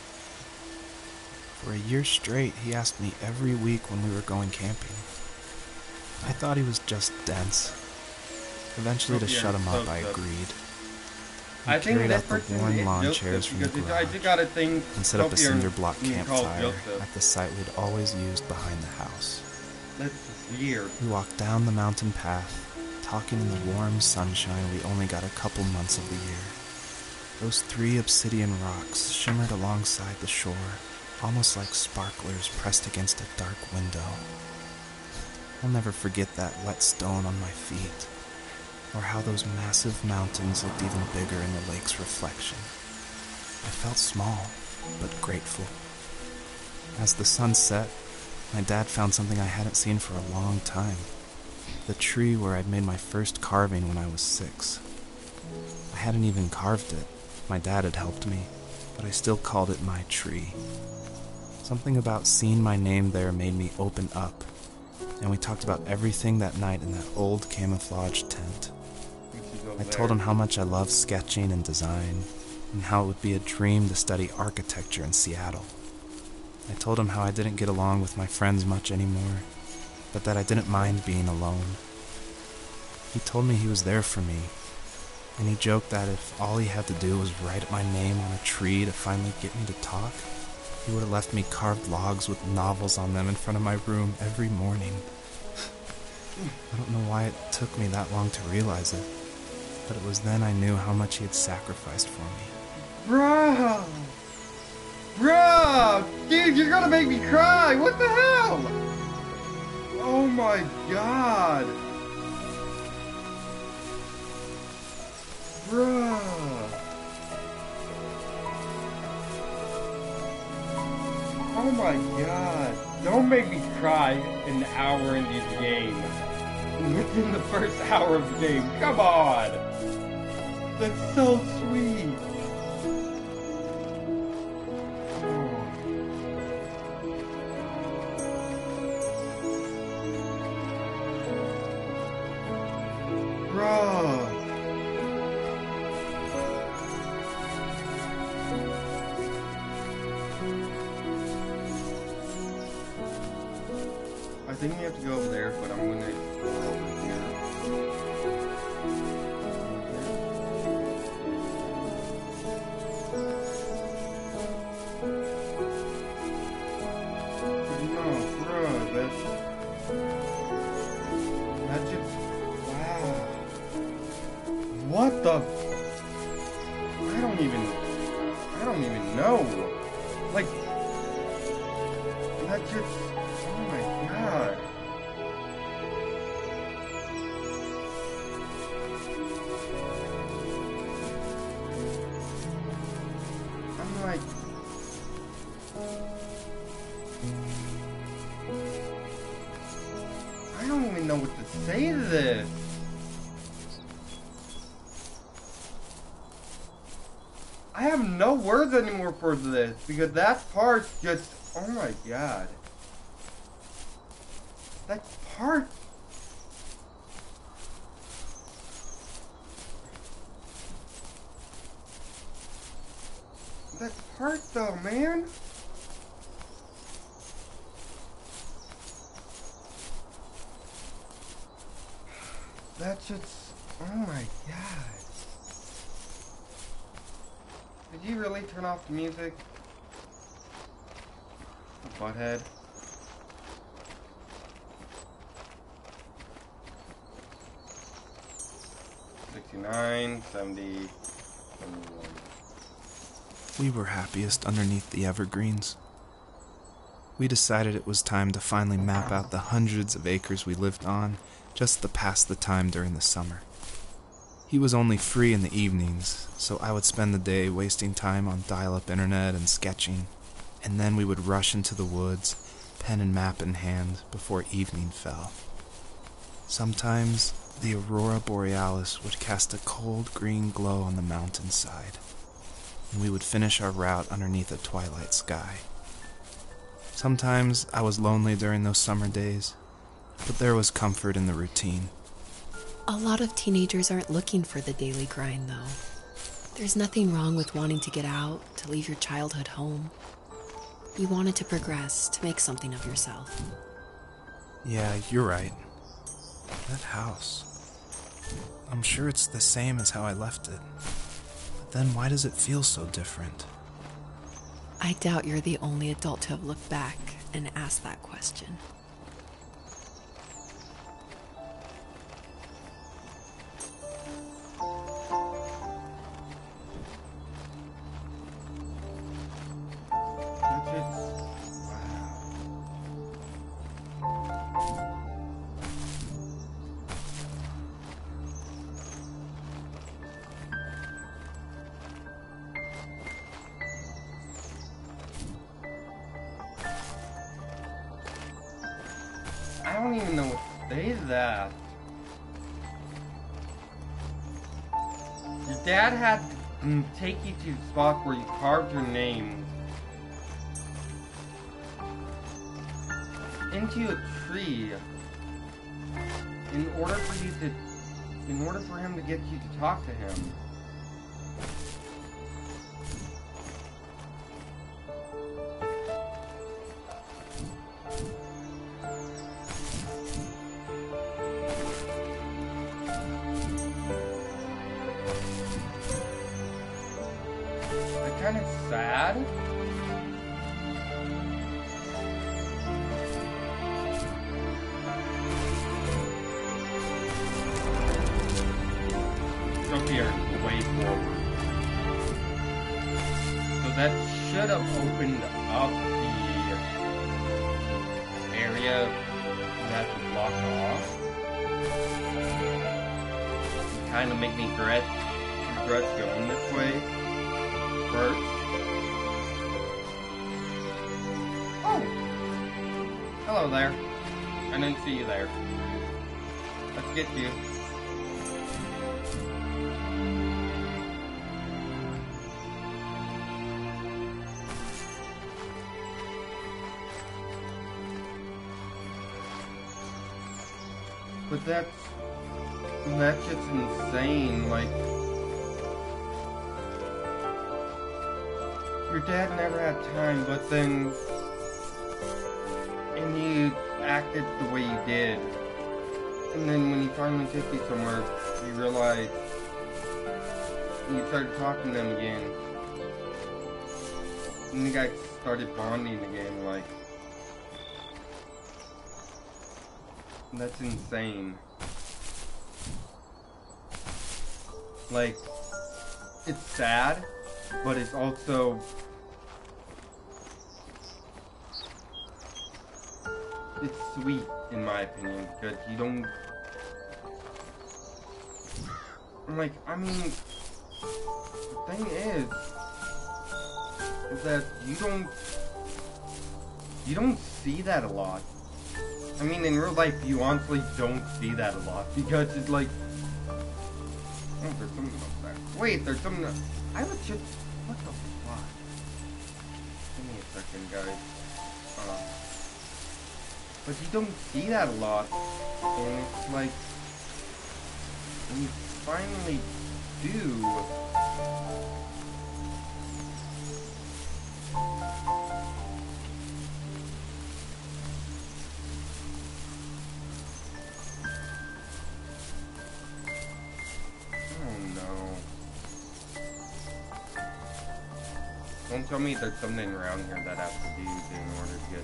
S3: For a year straight, he asked me every week when we were going camping. I thought he was just dense. Eventually, to shut him up, I agreed. He carried out the worn lawn chairs from the garage and set up a cinder block campfire at the site we'd always used behind the house.
S1: That's weird.
S3: We walked down the mountain path, talking in the warm sunshine we only got a couple months of the year. Those 3 obsidian rocks shimmered alongside the shore, almost like sparklers pressed against a dark window. I'll never forget that wet stone on my feet, or how those massive mountains looked even bigger in the lake's reflection. I felt small, but grateful. As the sun set, my dad found something I hadn't seen for a long time. The tree where I'd made my first carving when I was 6. I hadn't even carved it. My dad had helped me, but I still called it my tree. Something about seeing my name there made me open up, and we talked about everything that night in that old camouflage tent. I told him how much I loved sketching and design, and how it would be a dream to study architecture in Seattle. I told him how I didn't get along with my friends much anymore, but that I didn't mind being alone. He told me he was there for me, and he joked that if all he had to do was write my name on a tree to finally get me to talk, he would have left me carved logs with novels on them in front of my room every morning. I don't know why it took me that long to realize it, but it was then I knew how much he had sacrificed for me.
S1: Bro! Bro! Dude, you're gonna make me cry! What the hell? Oh my god! Bro! Oh my god! Don't make me cry an hour in this game. Within the first hour of the game. Come on! That's so sweet! Bro! I think we have to go over there, but I'm gonna go over here. No, bro, that's just, wow. What the? I don't even know. Like, that just, oh my god. I'm like, I don't even know what to say to this. I have no words anymore for this, because that part just, oh my god. That part. That part though, man. That's just... Oh my god. Did you really turn off the music? Butthead. $69, $70, $71.
S3: We were happiest underneath the evergreens. We decided it was time to finally map out the hundreds of acres we lived on just to pass the time during the summer. He was only free in the evenings, so I would spend the day wasting time on dial-up internet and sketching, and then we would rush into the woods, pen and map in hand, before evening fell. Sometimes the aurora borealis would cast a cold green glow on the mountainside, and we would finish our route underneath a twilight sky. Sometimes I was lonely during those summer days, but there was comfort in the routine.
S2: A lot of teenagers aren't looking for the daily grind, though. There's nothing wrong with wanting to get out, to leave your childhood home. You wanted to progress, to make something of yourself.
S3: Yeah, you're right. That house. I'm sure it's the same as how I left it. But then why does it feel so different?
S2: I doubt you're the only adult to have looked back and asked that question.
S1: I don't even know what to say to that. Your dad had to take you to the spot where you carved your name into a tree in order for him to get you to talk to him. Kind of sad. Go here, way forward. So that should have opened up the area that was blocked off. It kind of make me regret going this way. First. Oh! Hello there. I didn't see you there. Let's get you. But that's just insane, like... Your dad never had time, but then... And you acted the way you did. And then when he finally took you somewhere, you realized... And you started talking to them again. And you guys started bonding again, like... That's insane. Like... It's sad, but it's also... It's sweet, in my opinion, because you don't... Like, I mean... The thing is that you don't see that a lot. I mean, in real life, you honestly don't see that a lot, because it's like... Oh, there's something up there. Wait, there's something... I was just... What the fuck? Give me a second, guys. But you don't see that a lot. And it's like... When you finally do... Don't tell me there's something around here that I have to do in order to get...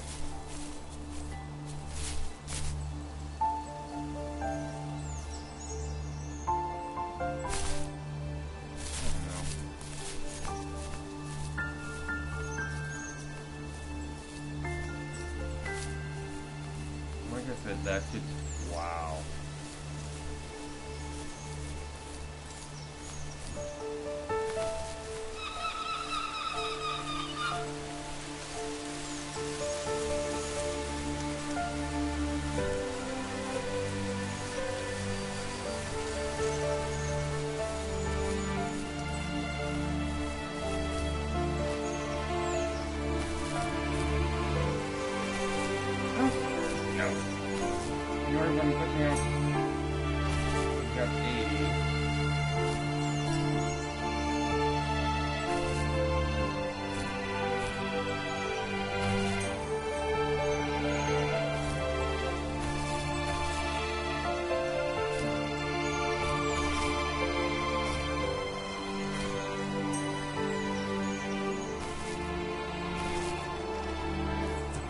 S1: Like I said, that could... Wow.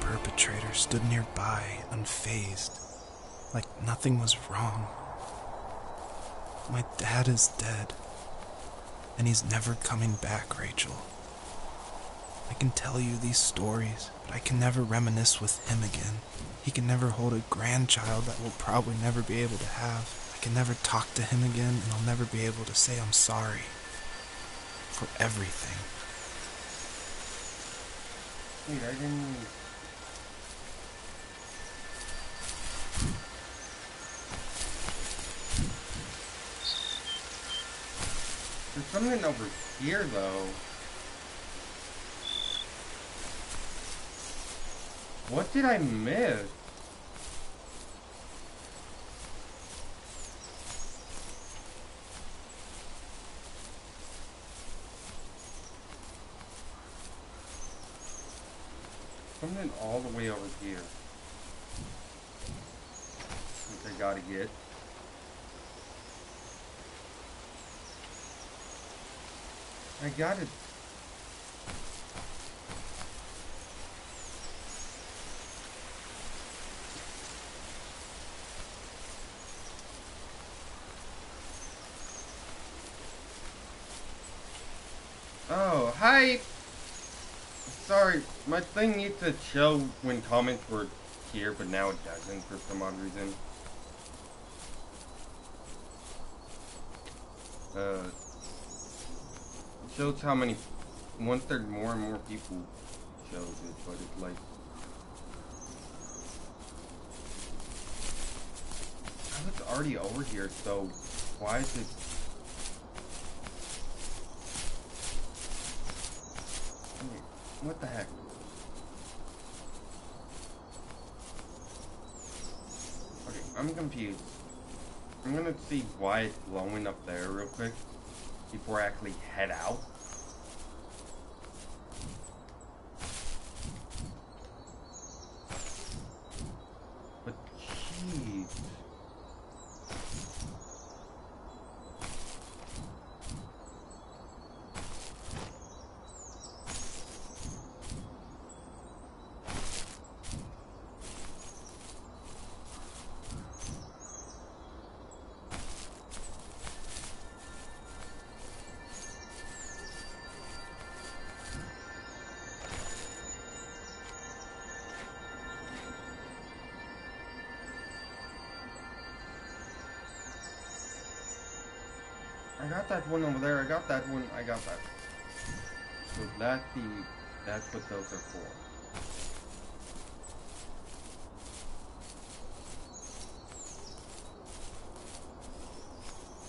S3: Perpetrator stood nearby, unfazed, like nothing was wrong. My dad is dead, and he's never coming back, Rachel. I can tell you these stories, but I can never reminisce with him again. He can never hold a grandchild that we'll probably never be able to have. I can never talk to him again, and I'll never be able to say I'm sorry for everything.
S1: Wait, I didn't... There's something over here, though. What did I miss? Something all the way over here. Which I gotta get. I got it. Oh, hi. Sorry, my thing used to show when comments were here, but now it doesn't for some odd reason. It shows how many, once there's more and more people, it shows it, but it's like, I was already over here, so why is it? Wait, what the heck? Okay, I'm confused. I'm gonna see why it's glowing up there real quick before I actually head out. But jeez. I got that one over there, I got that one, I got that. So that's what those are for.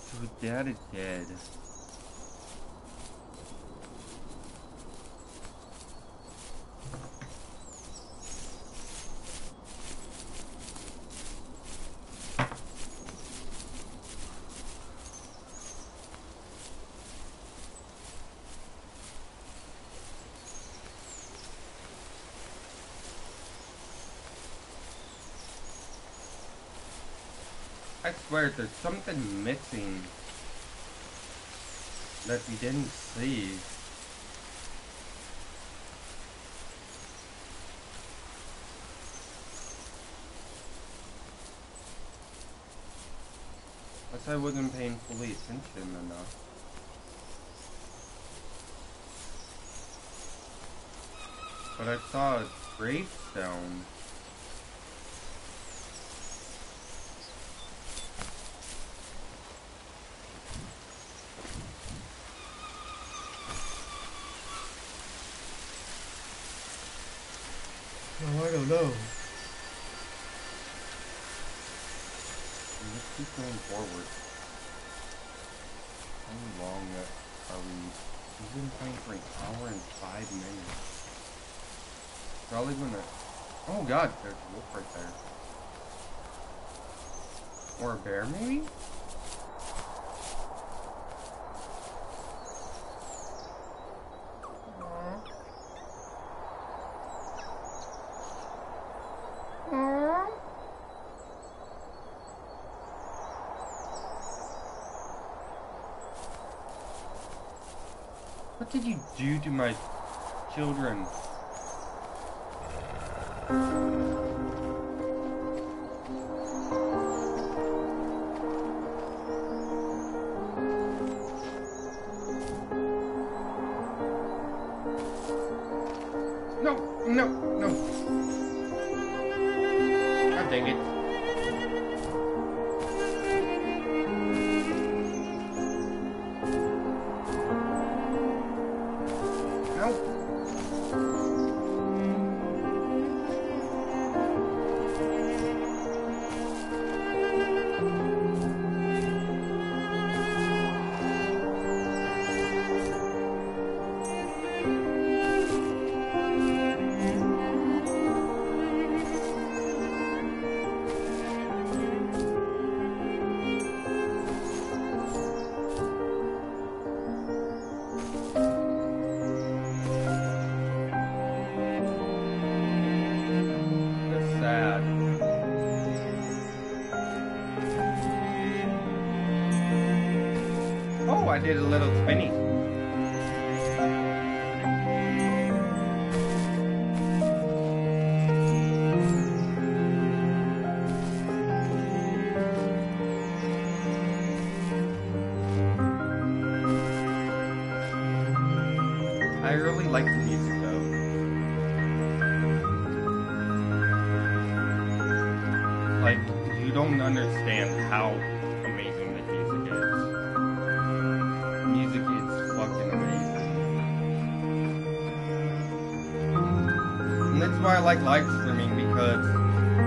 S1: So Dad is dead. I swear there's something missing that we didn't see. Guess I wasn't paying fully attention enough. But I saw a gravestone. Oh, I don't know. Let's keep going forward. How long are we? We've been playing for an hour and 5 minutes. Probably gonna. Oh god, there's a wolf right there. Or a bear, maybe? What did you do to my children? No, no, no. God dang it. Oh, I did a little spinny. I really like the music though. Like, you don't understand how amazing the music is. Music is fucking amazing. And that's why I like live streaming, because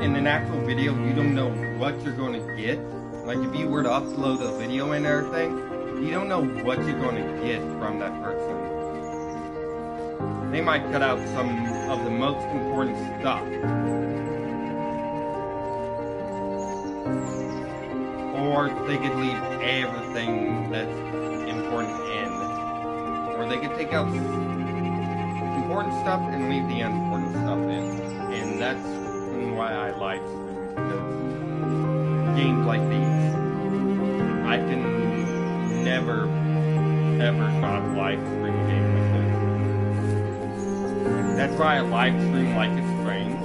S1: in an actual video, you don't know what you're going to get. Like, if you were to upload a video and everything, you don't know what you're going to get from that person. They might cut out some of the most important stuff. Or they could leave everything that's important in. Or they could take out important stuff and leave the unimportant stuff in. And that's why I like games like these. I can never, ever not live stream a game like this. That's why I live stream Like It's Strange.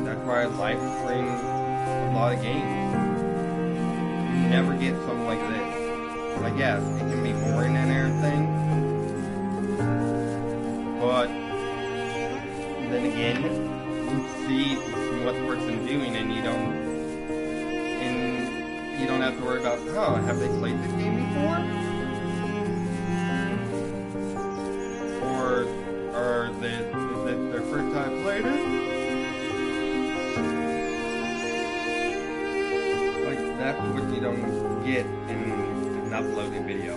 S1: That's why I live stream a lot of games. You never get something like this. Like, yeah, it can be boring and everything. But then again, you see what the person's doing and you don't have to worry about, oh, have they played this game before? Or is it their first time playing it? Like, that's what you don't get in an uploaded video.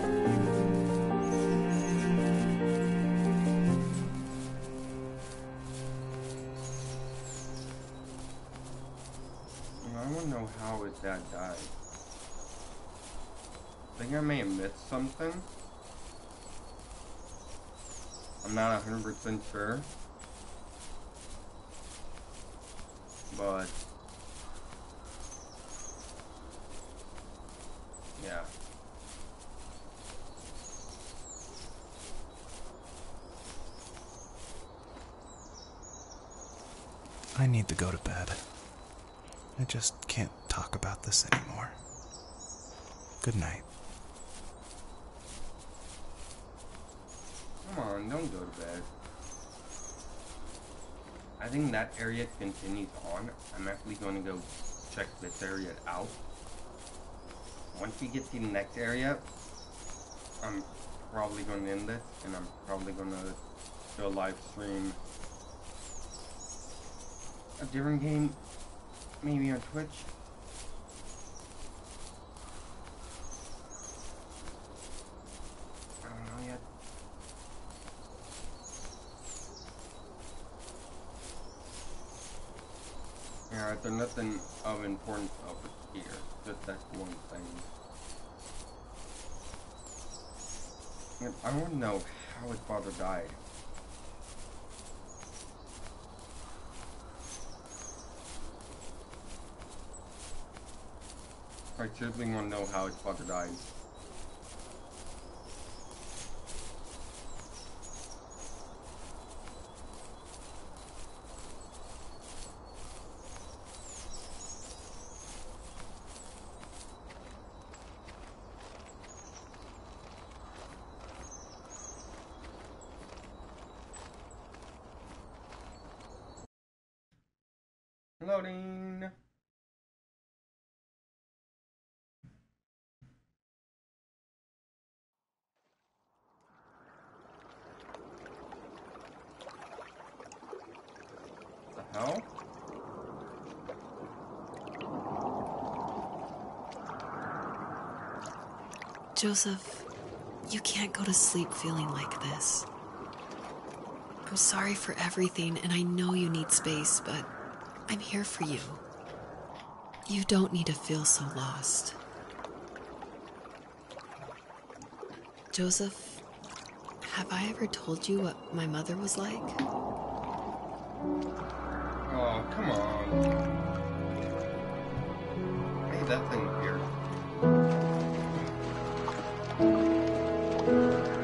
S1: I want to know how his dad died. I think I may have missed something. I'm not 100% sure. But yeah.
S3: I need to go to bed. I just can't talk about this anymore. Good night.
S1: Come on, don't go to bed. I think that area continues on. I'm actually going to go check this area out. Once we get to the next area, I'm probably going to end this, and I'm probably going to do a live stream a different game, maybe on Twitch. I don't know yet. Yeah, there's nothing of importance over here. Just that one thing. And I want to know how his father died. I seriously want to know how his father died. Loading. The hell?
S2: Joseph, you can't go to sleep feeling like this. I'm sorry for everything, and I know you need space, but I'm here for you. You don't need to feel so lost. Joseph, have I ever told you what my mother was like?
S1: Oh, come on. Hey, that thing here.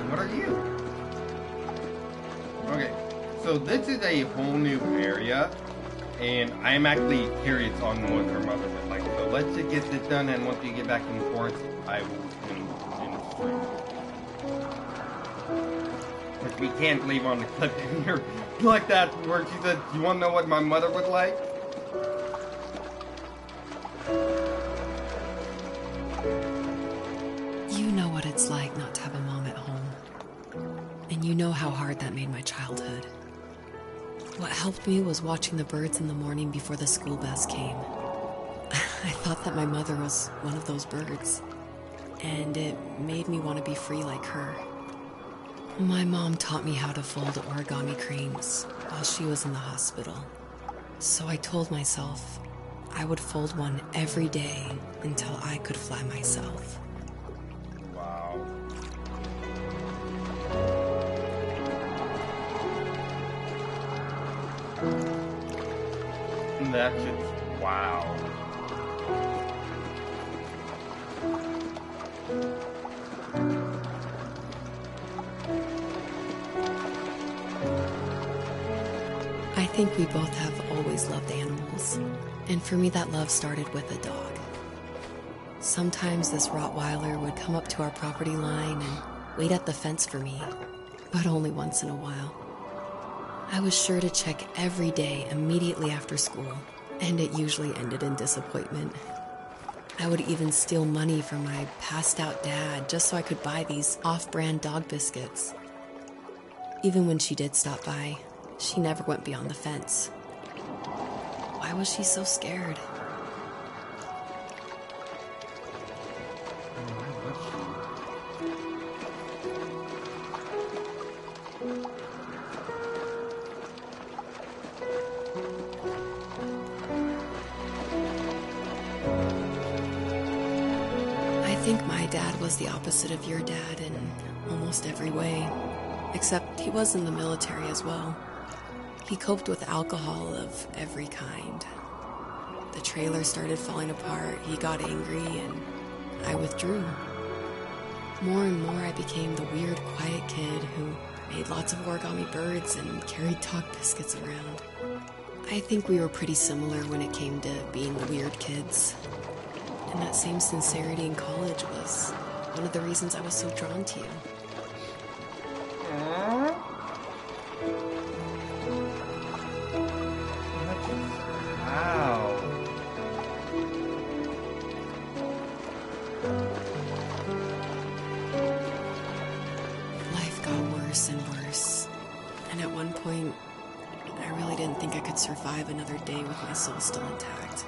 S1: What are you? Okay, so this is a whole new area, and I'm actually curious on what her mother was like. So let's just get this done, and once we get back in the forest, I will in the stream. Which we can't leave on the clip in here like that, where she said, "You want to know what my mother was like?"
S2: You know what it's like not to have a mom at home. And you know how hard that made my childhood. What helped me was watching the birds in the morning before the school bus came. I thought that my mother was one of those birds, and it made me want to be free like her. My mom taught me how to fold origami cranes while she was in the hospital. So I told myself I would fold one every day until I could fly myself.
S1: Wow. That's just wow.
S2: I think we both have always loved animals, and for me that love started with a dog. Sometimes this Rottweiler would come up to our property line and wait at the fence for me, but only once in a while. I was sure to check every day immediately after school, and it usually ended in disappointment. I would even steal money from my passed-out dad just so I could buy these off-brand dog biscuits. Even when she did stop by, she never went beyond the fence. Why was she so scared? I think my dad was the opposite of your dad in almost every way, except he was in the military as well. He coped with alcohol of every kind. The trailer started falling apart, he got angry, and I withdrew. More and more I became the weird, quiet kid who made lots of origami birds and carried dog biscuits around. I think we were pretty similar when it came to being the weird kids. And that same sincerity in college was one of the reasons I was so drawn to you.
S1: Wow.
S2: Life got worse and worse. And at one point, I really didn't think I could survive another day with my soul still intact.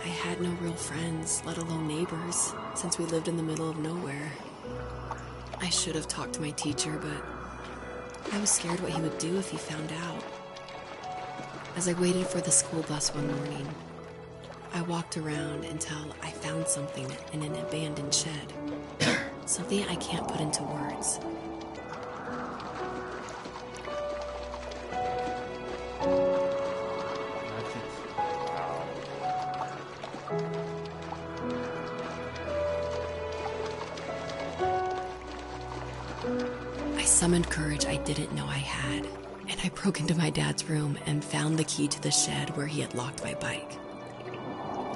S2: I had no real friends, let alone neighbors, since we lived in the middle of nowhere. I should have talked to my teacher, but I was scared what he would do if he found out. As I waited for the school bus one morning, I walked around until I found something in an abandoned shed. Something I can't put into words. I summoned courage I didn't know I had, and I broke into my dad's room and found the key to the shed where he had locked my bike.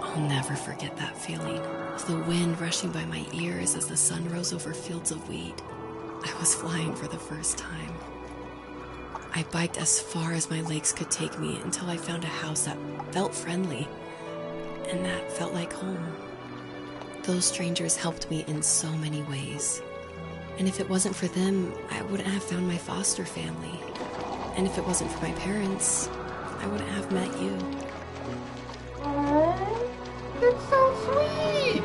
S2: I'll never forget that feeling of the wind rushing by my ears as the sun rose over fields of wheat. I was flying for the first time. I biked as far as my legs could take me until I found a house that felt friendly and that felt like home. Those strangers helped me in so many ways. And if it wasn't for them, I wouldn't have found my foster family. And if it wasn't for my parents, I wouldn't have met you.
S1: It's so sweet!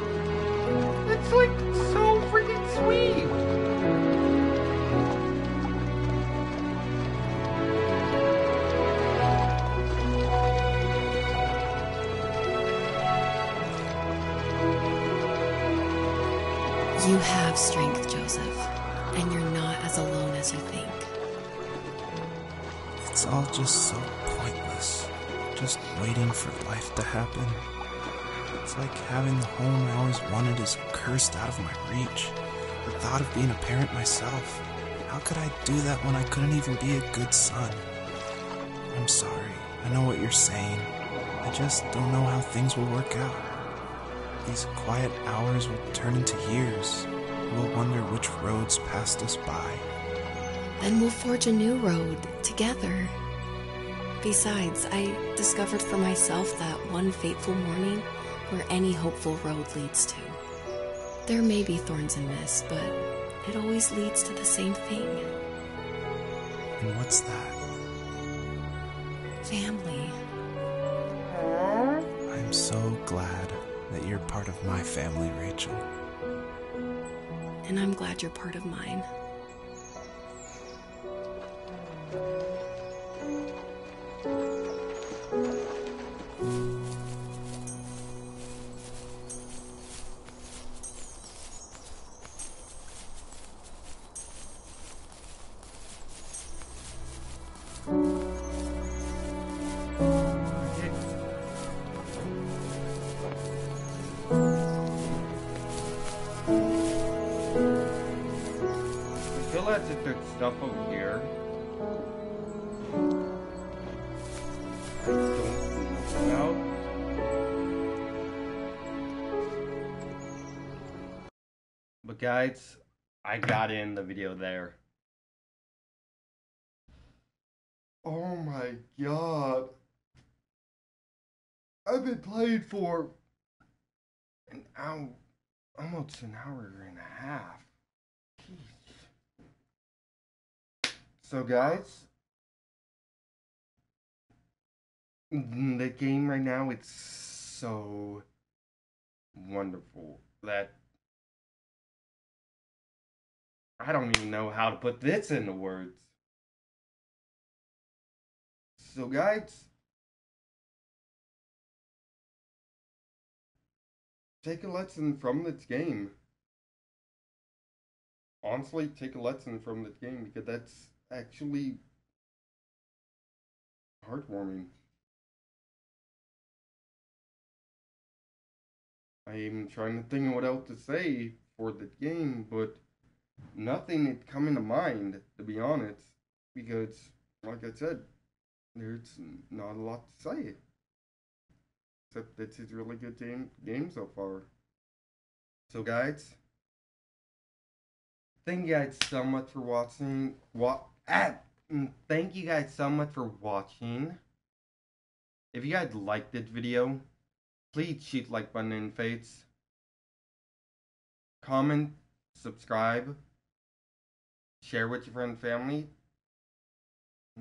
S1: It's like so freaking sweet!
S2: You have strength, Joseph, and you're not as alone as you think.
S3: It's all just so pointless. Just waiting for life to happen. It's like having the home I always wanted is cursed out of my reach. The thought of being a parent myself. How could I do that when I couldn't even be a good son? I'm sorry. I know what you're saying. I just don't know how things will work out. These quiet hours will turn into years. We'll wonder which roads passed us by.
S2: Then we'll forge a new road together. Besides, I discovered for myself that one fateful morning where any hopeful road leads to. There may be thorns and mist, but it always leads to the same thing.
S3: And what's that?
S2: Family.
S3: I'm so glad that you're part of my family, Rachel.
S2: And I'm glad you're part of mine.
S1: Still has the good stuff over here. I don't know. But guys, I got in the video there. Oh my god. I've been playing for an hour, almost an hour and a half. So guys, the game right now, it's so wonderful that I don't even know how to put this into words. So guys, take a lesson from this game. Honestly, take a lesson from this game because that's actually heartwarming. I'm trying to think of what else to say for the game, but nothing is coming to mind, to be honest, because, like I said, there's not a lot to say. Except it's a really good game so far. So guys, thank you guys so much for watching. Thank you guys so much for watching. If you guys liked this video, please shoot like button in the face. Comment, subscribe, share with your friend and family.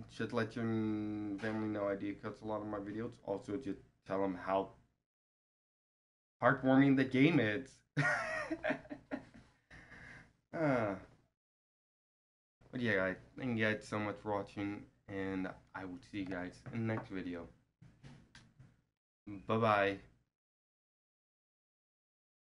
S1: Should let your family know I do cut a lot of my videos. Also, just tell them how heartwarming the game is. But yeah, guys, thank you guys so much for watching, and I will see you guys in the next video. Bye bye.